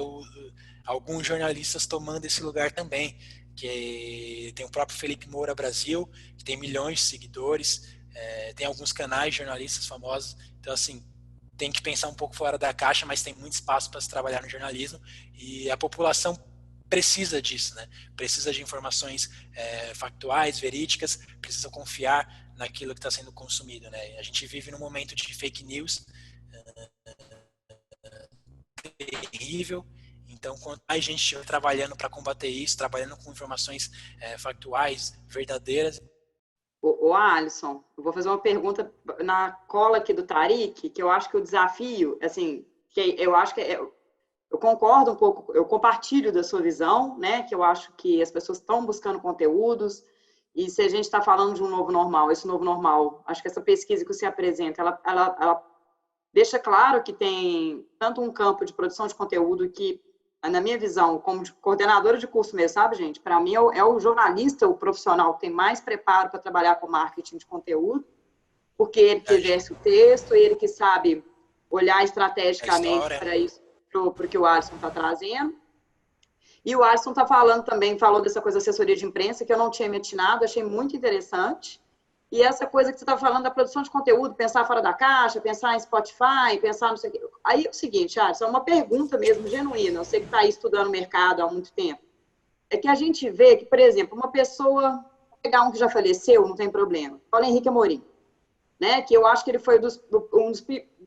alguns jornalistas tomando esse lugar também, que tem o próprio Felipe Moura Brasil, que tem milhões de seguidores, tem alguns canais de jornalistas famosos, então assim, tem que pensar um pouco fora da caixa, mas tem muito espaço para se trabalhar no jornalismo, e a população precisa disso, né? Precisa de informações factuais, verídicas, precisa confiar naquilo que está sendo consumido, né? A gente vive num momento de fake news terrível, então quanto mais gente estiver trabalhando para combater isso, trabalhando com informações factuais, verdadeiras. Ô Alisson, eu vou fazer uma pergunta na cola aqui do Tariq, que eu acho que o desafio, assim, que eu acho que eu concordo um pouco, eu compartilho da sua visão, né, que eu acho que as pessoas estão buscando conteúdos, e se a gente está falando de um novo normal, esse novo normal, acho que essa pesquisa que você apresenta, ela deixa claro que tem tanto um campo de produção de conteúdo que, na minha visão, como de coordenadora de curso mesmo, sabe, gente? Para mim é o jornalista, o profissional que tem mais preparo para trabalhar com marketing de conteúdo, porque ele que exerce o texto, ele que sabe olhar estrategicamente para isso, para o que o Alisson está trazendo. E o Alisson está falando também, falou dessa coisa da assessoria de imprensa, que eu não tinha me atinado, achei muito interessante. E essa coisa que você está falando da produção de conteúdo, pensar fora da caixa, pensar em Spotify, pensar no sei o quê. Aí é o seguinte, Alisson, é uma pergunta mesmo genuína, eu sei que está aí estudando o mercado há muito tempo. É que a gente vê que, por exemplo, uma pessoa, vou pegar um que já faleceu, não tem problema, Paulo Henrique Amorim, né? Que eu acho que ele foi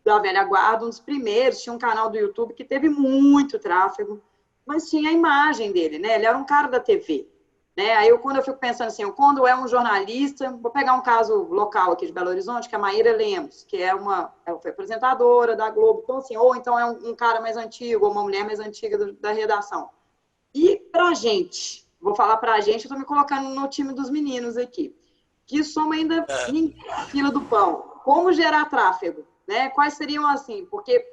da velha guarda, um dos primeiros, tinha um canal do YouTube que teve muito tráfego, mas tinha a imagem dele, né? Ele era um cara da TV. Né? Aí quando eu fico pensando assim, quando é um jornalista, vou pegar um caso local aqui de Belo Horizonte, que é a Maíra Lemos, que foi apresentadora da Globo, então, assim, ou então é um cara mais antigo, ou uma mulher mais antiga da redação. E pra gente, vou falar pra gente, eu tô me colocando no time dos meninos aqui, que somos ainda na fila do pão. Como gerar tráfego? Né? Quais seriam assim? Porque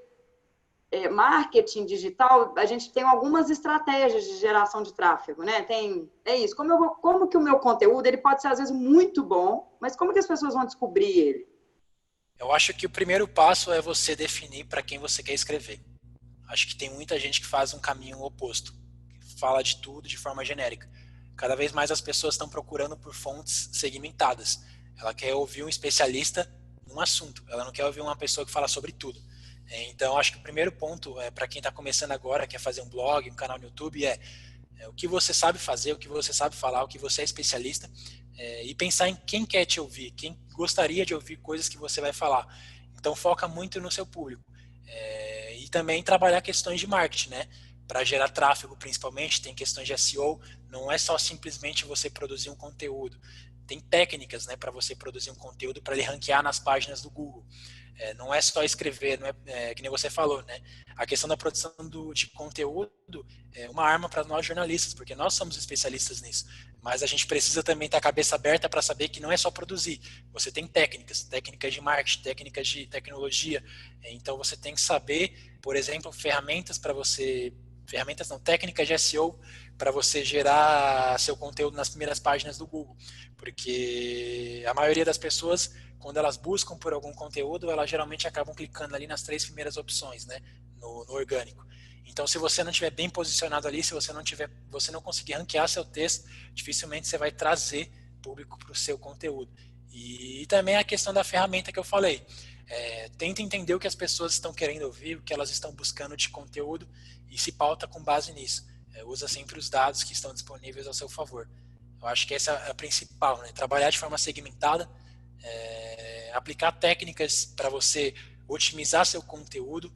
marketing digital, a gente tem algumas estratégias de geração de tráfego, né? É isso. Como que o meu conteúdo, ele pode ser, às vezes, muito bom, mas como que as pessoas vão descobrir ele? Eu acho que o primeiro passo é você definir para quem você quer escrever. Acho que tem muita gente que faz um caminho oposto, que fala de tudo de forma genérica. Cada vez mais as pessoas estão procurando por fontes segmentadas. Ela quer ouvir um especialista num assunto, ela não quer ouvir uma pessoa que fala sobre tudo. Então, acho que o primeiro ponto, para quem está começando agora, quer fazer um blog, um canal no YouTube, é o que você sabe fazer, o que você sabe falar, o que você é especialista, e pensar em quem quer te ouvir, quem gostaria de ouvir coisas que você vai falar. Então, foca muito no seu público. E também trabalhar questões de marketing, né? Para gerar tráfego, principalmente, tem questões de SEO, não é só simplesmente você produzir um conteúdo. Tem técnicas, né, para você produzir um conteúdo para ele ranquear nas páginas do Google. Não é só escrever, não que nem você falou, né? A questão da produção de conteúdo é uma arma para nós jornalistas, porque nós somos especialistas nisso. Mas a gente precisa também ter a cabeça aberta para saber que não é só produzir. Você tem técnicas de marketing, técnicas de tecnologia. Então você tem que saber, por exemplo, técnicas de SEO para você gerar seu conteúdo nas primeiras páginas do Google. Porque a maioria das pessoas, quando elas buscam por algum conteúdo, elas geralmente acabam clicando ali nas 3 primeiras opções, né, no orgânico. Então, se você não estiver bem posicionado ali, se você não conseguir ranquear seu texto, dificilmente você vai trazer público para o seu conteúdo. E também a questão da ferramenta que eu falei. Tenta entender o que as pessoas estão querendo ouvir, o que elas estão buscando de conteúdo e se pauta com base nisso. Usa sempre os dados que estão disponíveis ao seu favor. Eu acho que essa é a principal, né? Trabalhar de forma segmentada, aplicar técnicas para você otimizar seu conteúdo,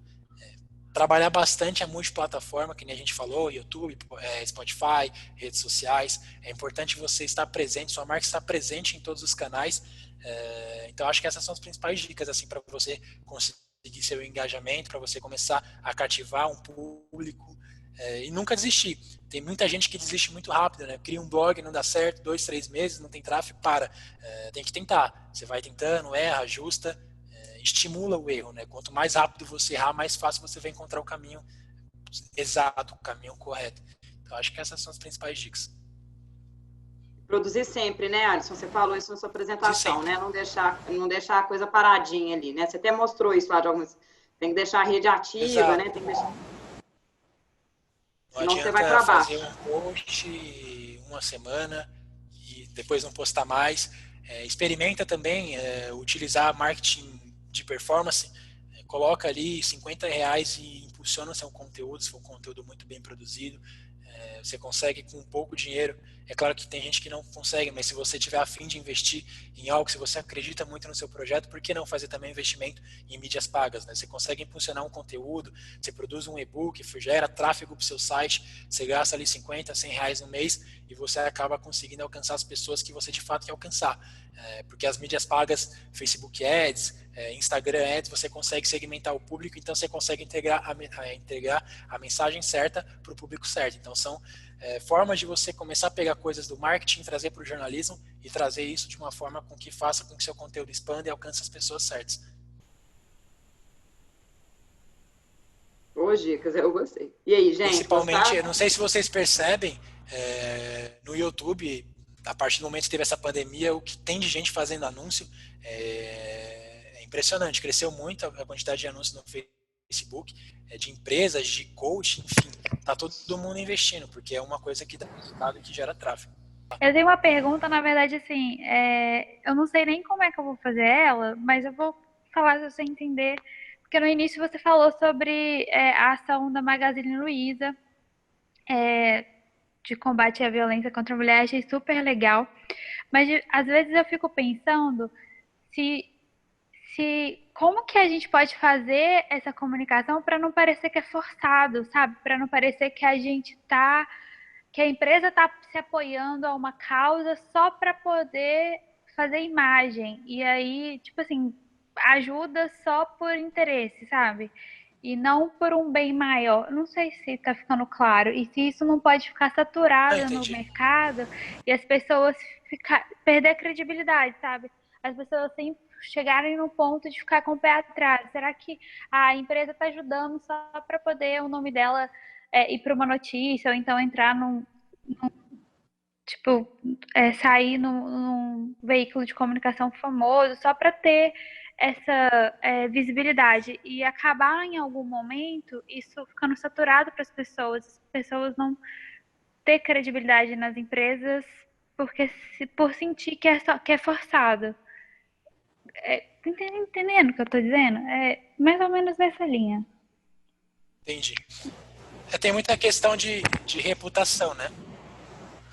trabalhar bastante a multiplataforma, que nem a gente falou, YouTube, Spotify, redes sociais. É importante você estar presente, sua marca estar presente em todos os canais. Então, acho que essas são as principais dicas assim, para você conseguir seu engajamento, para você começar a cativar um público e nunca desistir. Tem muita gente que desiste muito rápido, né? Cria um blog, não dá certo, 2, 3 meses, não tem tráfego, para. Tem que tentar. Você vai tentando, erra, ajusta, estimula o erro, né? Quanto mais rápido você errar, mais fácil você vai encontrar o caminho exato, o caminho correto. Então, acho que essas são as principais dicas. Produzir sempre, né, Alisson? Você falou isso na sua apresentação, né? Não deixar a coisa paradinha ali, né? Você até mostrou isso lá de alguns. Tem que deixar a rede ativa, exato, né? Tem que deixar... Não adianta fazer um post uma semana e depois não postar mais. Experimenta também utilizar marketing de performance. Coloca ali R$50 e impulsiona o seu conteúdo, se for um conteúdo muito bem produzido. Você consegue com pouco dinheiro. É claro que tem gente que não consegue, mas se você tiver a fim de investir em algo, se você acredita muito no seu projeto, por que não fazer também investimento em mídias pagas, né? Você consegue impulsionar um conteúdo, você produz um e-book, gera tráfego para o seu site, você gasta ali R$50, R$100 no mês e você acaba conseguindo alcançar as pessoas que você de fato quer alcançar. Porque as mídias pagas, Facebook Ads, Instagram Ads, você consegue segmentar o público, então você consegue entregar a mensagem certa para o público certo. Então são formas de você começar a pegar coisas do marketing, trazer para o jornalismo e trazer isso de uma forma com que faça com que seu conteúdo expanda e alcance as pessoas certas. Boas dicas, eu gostei. E aí, gente? Principalmente, gostaram? Eu não sei se vocês percebem, no YouTube, a partir do momento que teve essa pandemia, o que tem de gente fazendo anúncio é impressionante. Cresceu muito a quantidade de anúncios no Facebook, de empresas, de coach, enfim, tá todo mundo investindo, porque é uma coisa que dá resultado e que gera tráfego. Eu tenho uma pergunta, na verdade, assim, eu não sei nem como é que eu vou fazer ela, mas eu vou falar se você entender, porque no início você falou sobre a ação da Magazine Luiza, de combate à violência contra a mulher, achei super legal, mas às vezes eu fico pensando como que a gente pode fazer essa comunicação para não parecer que é forçado, sabe? Para não parecer que que a empresa está se apoiando a uma causa só para poder fazer imagem. E aí, tipo assim, ajuda só por interesse, sabe? E não por um bem maior. Não sei se está ficando claro. E se isso não pode ficar saturado no mercado e as pessoas perder a credibilidade, sabe? As pessoas sempre chegarem no ponto de ficar com o pé atrás. Será que a empresa está ajudando só para poder o nome dela ir para uma notícia, ou então entrar sair num veículo de comunicação famoso, só para ter essa visibilidade e acabar em algum momento isso ficando saturado para as pessoas não ter credibilidade nas empresas por sentir que é forçado. Entendendo o que eu estou dizendo? É mais ou menos nessa linha. Entendi. Tem muita questão de reputação, né?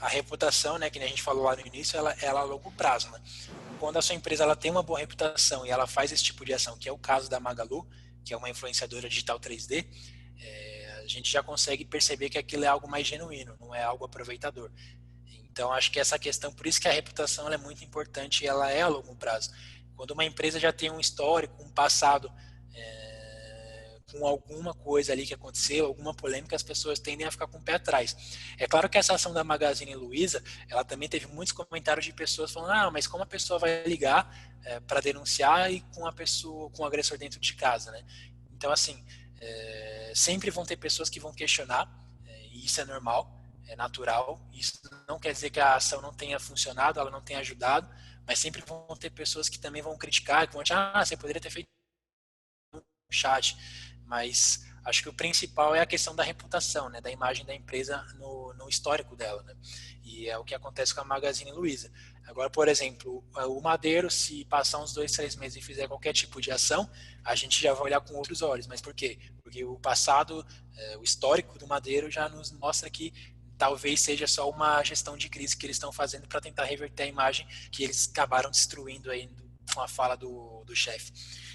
A reputação, né, que a gente falou lá no início, ela é a longo prazo, né? Quando a sua empresa ela tem uma boa reputação e ela faz esse tipo de ação, que é o caso da Magalu, que é uma influenciadora digital 3D, a gente já consegue perceber que aquilo é algo mais genuíno, não é algo aproveitador. Então, acho que essa questão, por isso que a reputação ela é muito importante e ela é a longo prazo. Quando uma empresa já tem um histórico, um passado com alguma coisa ali que aconteceu, alguma polêmica, as pessoas tendem a ficar com o pé atrás. É claro que essa ação da Magazine Luiza, ela também teve muitos comentários de pessoas falando, mas como a pessoa vai ligar para denunciar e com o agressor dentro de casa, né? Então, assim, sempre vão ter pessoas que vão questionar, e isso é normal, é natural, isso não quer dizer que a ação não tenha funcionado, ela não tenha ajudado, mas sempre vão ter pessoas que também vão criticar, que vão dizer, você poderia ter feito no chat, mas acho que o principal é a questão da reputação, né, da imagem da empresa no histórico dela, né, e é o que acontece com a Magazine Luiza. Agora, por exemplo, o Madeiro, se passar uns 2, 3 meses e fizer qualquer tipo de ação, a gente já vai olhar com outros olhos, mas por quê? Porque o passado, o histórico do Madeiro já nos mostra que talvez seja só uma gestão de crise que eles estão fazendo para tentar reverter a imagem que eles acabaram destruindo aí com a fala do chefe.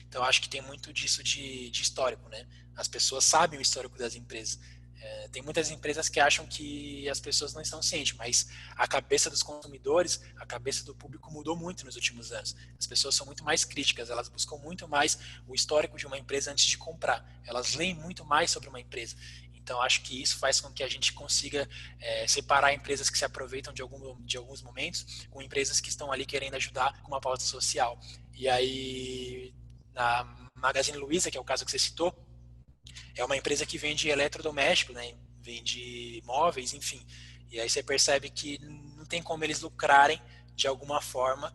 Então, acho que tem muito disso de histórico, né? As pessoas sabem o histórico das empresas. Tem muitas empresas que acham que as pessoas não estão cientes, mas a cabeça dos consumidores, a cabeça do público mudou muito nos últimos anos. As pessoas são muito mais críticas, elas buscam muito mais o histórico de uma empresa antes de comprar. Elas leem muito mais sobre uma empresa. Então, acho que isso faz com que a gente consiga separar empresas que se aproveitam de alguns momentos com empresas que estão ali querendo ajudar com uma pauta social. E aí, na Magazine Luiza, que é o caso que você citou, é uma empresa que vende eletrodoméstico, né? Vende móveis, enfim. E aí você percebe que não tem como eles lucrarem de alguma forma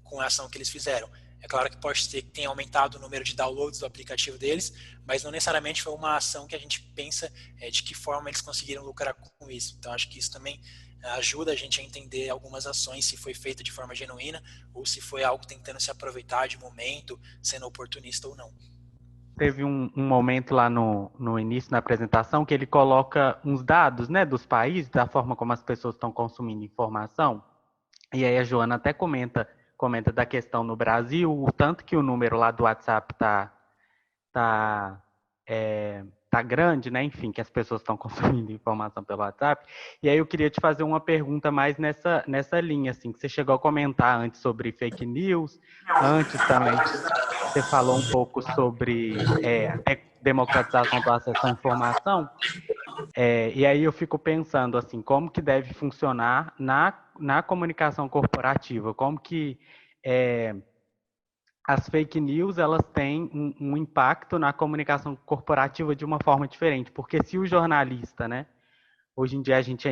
com a ação que eles fizeram. É claro que pode ser que tenha aumentado o número de downloads do aplicativo deles, mas não necessariamente foi uma ação que a gente pensa de que forma eles conseguiram lucrar com isso. Então, acho que isso também ajuda a gente a entender algumas ações, se foi feita de forma genuína ou se foi algo tentando se aproveitar de momento, sendo oportunista ou não. Teve um momento lá no início, na apresentação, que ele coloca uns dados, né, dos países, da forma como as pessoas estão consumindo informação. E aí a Joana até comenta da questão no Brasil, o tanto que o número lá do WhatsApp tá grande, né? Enfim, que as pessoas estão consumindo informação pelo WhatsApp. E aí eu queria te fazer uma pergunta mais nessa linha, assim, que você chegou a comentar antes sobre fake news, antes também você falou um pouco sobre democratização do acesso à informação. E aí eu fico pensando assim, como que deve funcionar na comunicação corporativa, como que as fake news elas têm um impacto na comunicação corporativa de uma forma diferente, porque se o jornalista, né, hoje em dia a gente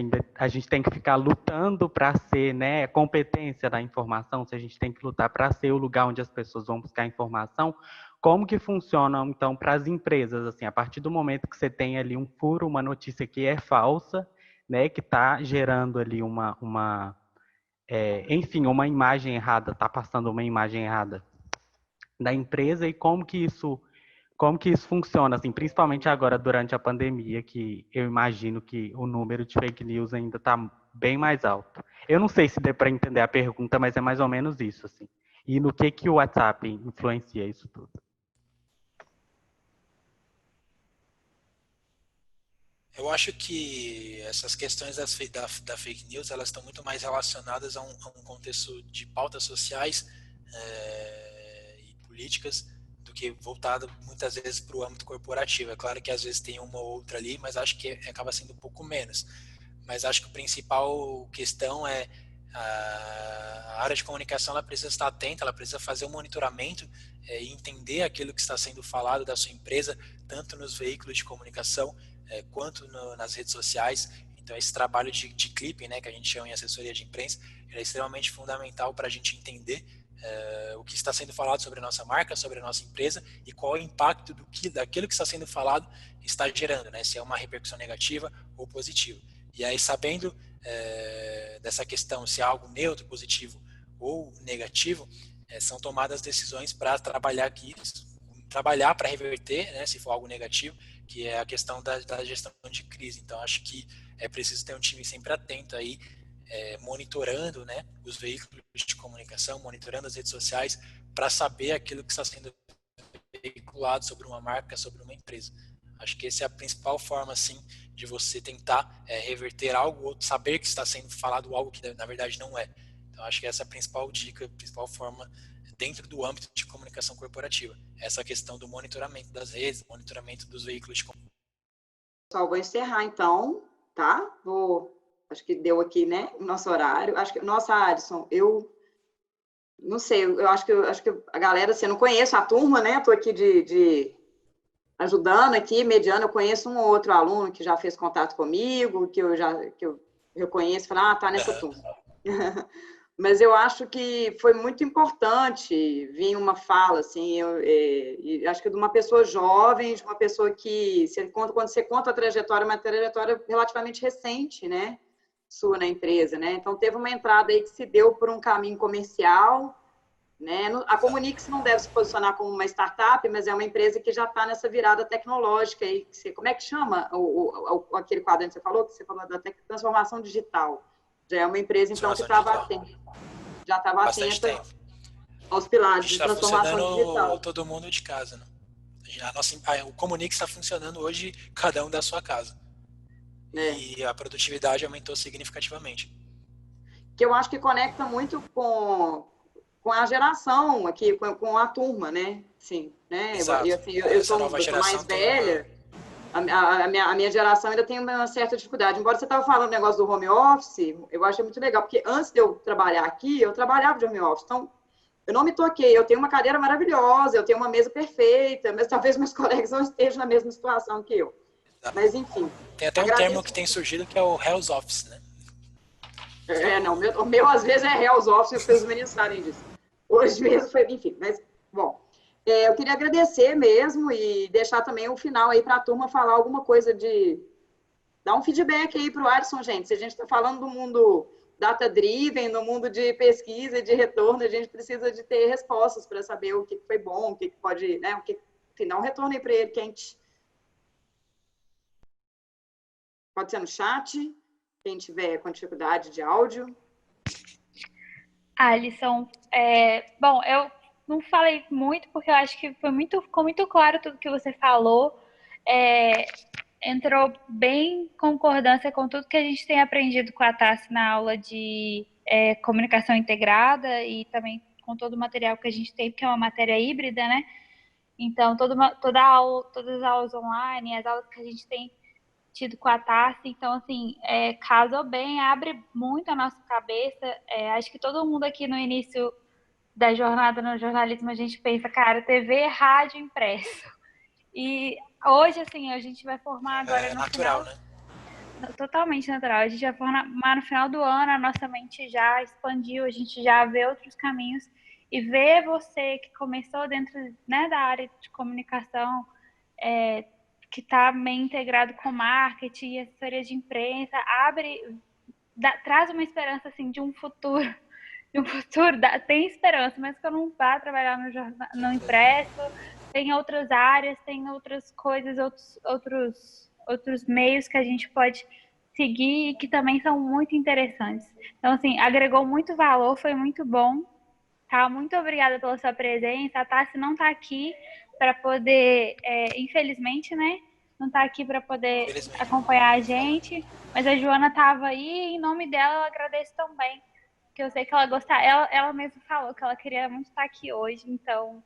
tem que ficar lutando para ser, né, competência da informação, se a gente tem que lutar para ser o lugar onde as pessoas vão buscar informação, como que funciona, então, para as empresas, assim, a partir do momento que você tem ali um furo, uma notícia que é falsa, né, que está gerando ali enfim, uma imagem errada, está passando uma imagem errada da empresa, e como que isso funciona, assim, principalmente agora durante a pandemia, que eu imagino que o número de fake news ainda está bem mais alto. Eu não sei se deu para entender a pergunta, mas é mais ou menos isso, assim. E no que o WhatsApp influencia isso tudo? Eu acho que essas questões da fake news, elas estão muito mais relacionadas a um contexto de pautas sociais e políticas do que voltado muitas vezes para o âmbito corporativo. É claro que às vezes tem uma ou outra ali, mas acho que acaba sendo um pouco menos. Mas acho que a principal questão é a área de comunicação, ela precisa estar atenta, ela precisa fazer um monitoramento e entender aquilo que está sendo falado da sua empresa, tanto nos veículos de comunicação quanto nas redes sociais. Então esse trabalho de clipping, né, que a gente chama em assessoria de imprensa, é extremamente fundamental para a gente entender o que está sendo falado sobre a nossa marca, sobre a nossa empresa, e qual é o impacto daquilo que está sendo falado está gerando, né, se é uma repercussão negativa ou positiva. E aí, sabendo dessa questão, se é algo neutro, positivo ou negativo, são tomadas decisões para trabalhar para reverter, né, se for algo negativo, que é a questão da gestão de crise. Então, acho que é preciso ter um time sempre atento aí, monitorando, né, os veículos de comunicação, monitorando as redes sociais, para saber aquilo que está sendo veiculado sobre uma marca, sobre uma empresa. Acho que essa é a principal forma, assim, de você tentar reverter algo, ou saber que está sendo falado algo que na verdade não é. Então, acho que essa é a principal dica, a principal forma dentro do âmbito de comunicação corporativa. Essa questão do monitoramento das redes, monitoramento dos veículos de comunicação. Pessoal, vou encerrar então, tá? Acho que deu aqui, né, o nosso horário. Acho que, nossa, Adson, eu não sei, eu acho que a galera, assim, eu não conheço a turma, né? Estou aqui de ajudando aqui, mediando. Eu conheço um ou outro aluno que já fez contato comigo, que eu conheço, falar, tá nessa turma. Mas eu acho que foi muito importante vir uma fala, assim, acho que de uma pessoa jovem, de uma pessoa que, quando você conta a trajetória, uma trajetória relativamente recente, né, sua na empresa, né? Então, teve uma entrada aí que se deu por um caminho comercial, né? A Comunix não deve se posicionar como uma startup, mas é uma empresa que já está nessa virada tecnológica. Aí, como é que chama aquele quadro que você falou da transformação digital? Já é uma empresa, então, que estava atenta aos pilares de transformação digital. Todo mundo de casa, né? O Comunix está funcionando hoje, cada um da sua casa. E a produtividade aumentou significativamente. Que eu acho que conecta muito com a geração aqui, com a turma, né? Sim, né? Eu sou mais velha. A minha geração ainda tem uma certa dificuldade. Embora você estava falando do negócio do home office, eu acho muito legal, porque antes de eu trabalhar aqui, eu trabalhava de home office. Então, eu não me toquei. Eu tenho uma cadeira maravilhosa, eu tenho uma mesa perfeita, mas talvez meus colegas não estejam na mesma situação que eu. Mas, enfim. Tem até um termo que tem surgido que é o Hell's Office, né? Não, o meu às vezes é Hell's Office, e os meninos sabem disso. Hoje mesmo foi, enfim, mas, bom, eu queria agradecer mesmo e deixar também o final aí para a turma falar alguma coisa dar um feedback aí para o Alisson, gente. Se a gente está falando do mundo data-driven, no mundo de pesquisa e de retorno, a gente precisa de ter respostas para saber o que foi bom, o que pode, né, enfim, dá um retorno aí para ele, quente. Pode ser no chat, quem tiver com dificuldade de áudio. Alisson, bom, eu não falei muito, porque eu acho que ficou muito claro tudo que você falou. Entrou bem em concordância com tudo que a gente tem aprendido com a Tassi na aula de comunicação integrada e também com todo o material que a gente tem, porque é uma matéria híbrida, né? Então, todas as aulas online, as aulas que a gente tem tido com a Tassi, então, assim, casou bem, abre muito a nossa cabeça. Acho que todo mundo aqui no início da jornada no jornalismo, a gente pensa, cara, TV, rádio, impresso. E hoje, assim, a gente vai formar agora no natural, final... né? Totalmente natural. A gente vai formar no final do ano, a nossa mente já expandiu, a gente já vê outros caminhos. E ver você que começou dentro, né, da área de comunicação, que está meio integrado com marketing e assessoria de imprensa, traz uma esperança, assim, de um futuro. Tem esperança, mas que eu não vá trabalhar no impresso, tem outras áreas, tem outras coisas, outros meios que a gente pode seguir e que também são muito interessantes. Então, assim, agregou muito valor, foi muito bom. Tá? Muito obrigada pela sua presença. A Tassi não está aqui para poder, infelizmente, né? Não está aqui para poder acompanhar a gente, mas a Joana estava aí e em nome dela eu agradeço também, porque eu sei que ela gostava, ela mesma falou que ela queria muito estar aqui hoje, então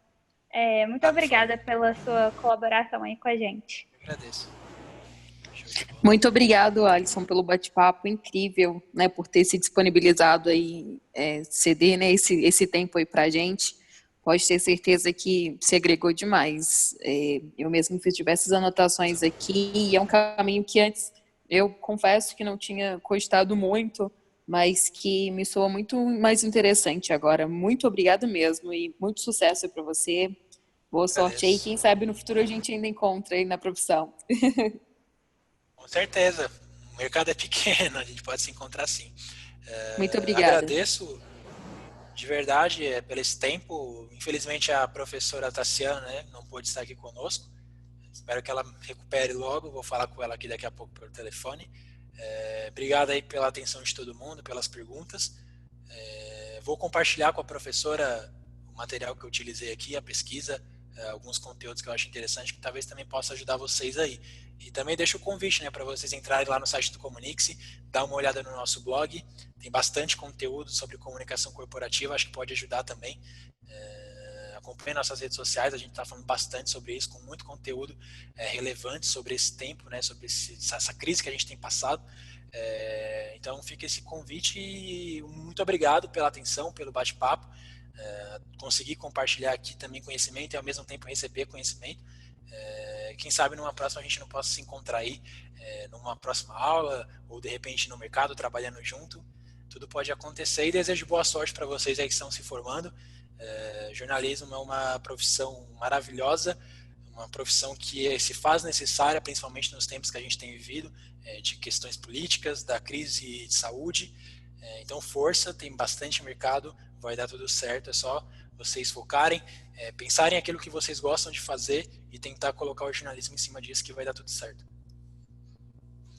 muito obrigada pela sua colaboração aí com a gente. Eu agradeço. Muito obrigado, Alisson, pelo bate-papo incrível, né, por ter se disponibilizado aí, ceder, né, esse tempo aí pra gente. Pode ter certeza que se agregou demais. Eu mesmo fiz diversas anotações aqui e é um caminho que antes eu confesso que não tinha cogitado muito, mas que me soa muito mais interessante agora. Muito obrigada mesmo e muito sucesso para você. Boa sorte aí. Quem sabe no futuro a gente ainda encontra aí na profissão. Com certeza. O mercado é pequeno, a gente pode se encontrar sim. Muito obrigada. Agradeço de verdade pelo esse tempo. Infelizmente a professora Tassiana, né, não pôde estar aqui conosco. Espero que ela recupere logo. Vou falar com ela aqui daqui a pouco pelo telefone. Obrigado aí pela atenção de todo mundo, pelas perguntas. Vou compartilhar com a professora o material que eu utilizei aqui, a pesquisa, alguns conteúdos que eu acho interessante, que talvez também possa ajudar vocês aí. E também deixo o convite, né, para vocês entrarem lá no site do Comunique-se, dar uma olhada no nosso blog, tem bastante conteúdo sobre comunicação corporativa, acho que pode ajudar também. Acompanhe nossas redes sociais, a gente está falando bastante sobre isso, com muito conteúdo relevante sobre esse tempo, né, sobre essa crise que a gente tem passado. Então fica esse convite e muito obrigado pela atenção, pelo bate-papo. Conseguir compartilhar aqui também conhecimento e ao mesmo tempo receber conhecimento. Quem sabe numa próxima a gente não possa se encontrar aí numa próxima aula ou de repente no mercado trabalhando junto. Tudo pode acontecer e desejo boa sorte para vocês aí que estão se formando. Jornalismo é uma profissão maravilhosa, uma profissão que se faz necessária, principalmente nos tempos que a gente tem vivido, de questões políticas, da crise de saúde. Então força, tem bastante mercado, vai dar tudo certo, é só vocês focarem, pensarem aquilo que vocês gostam de fazer e tentar colocar o jornalismo em cima disso que vai dar tudo certo.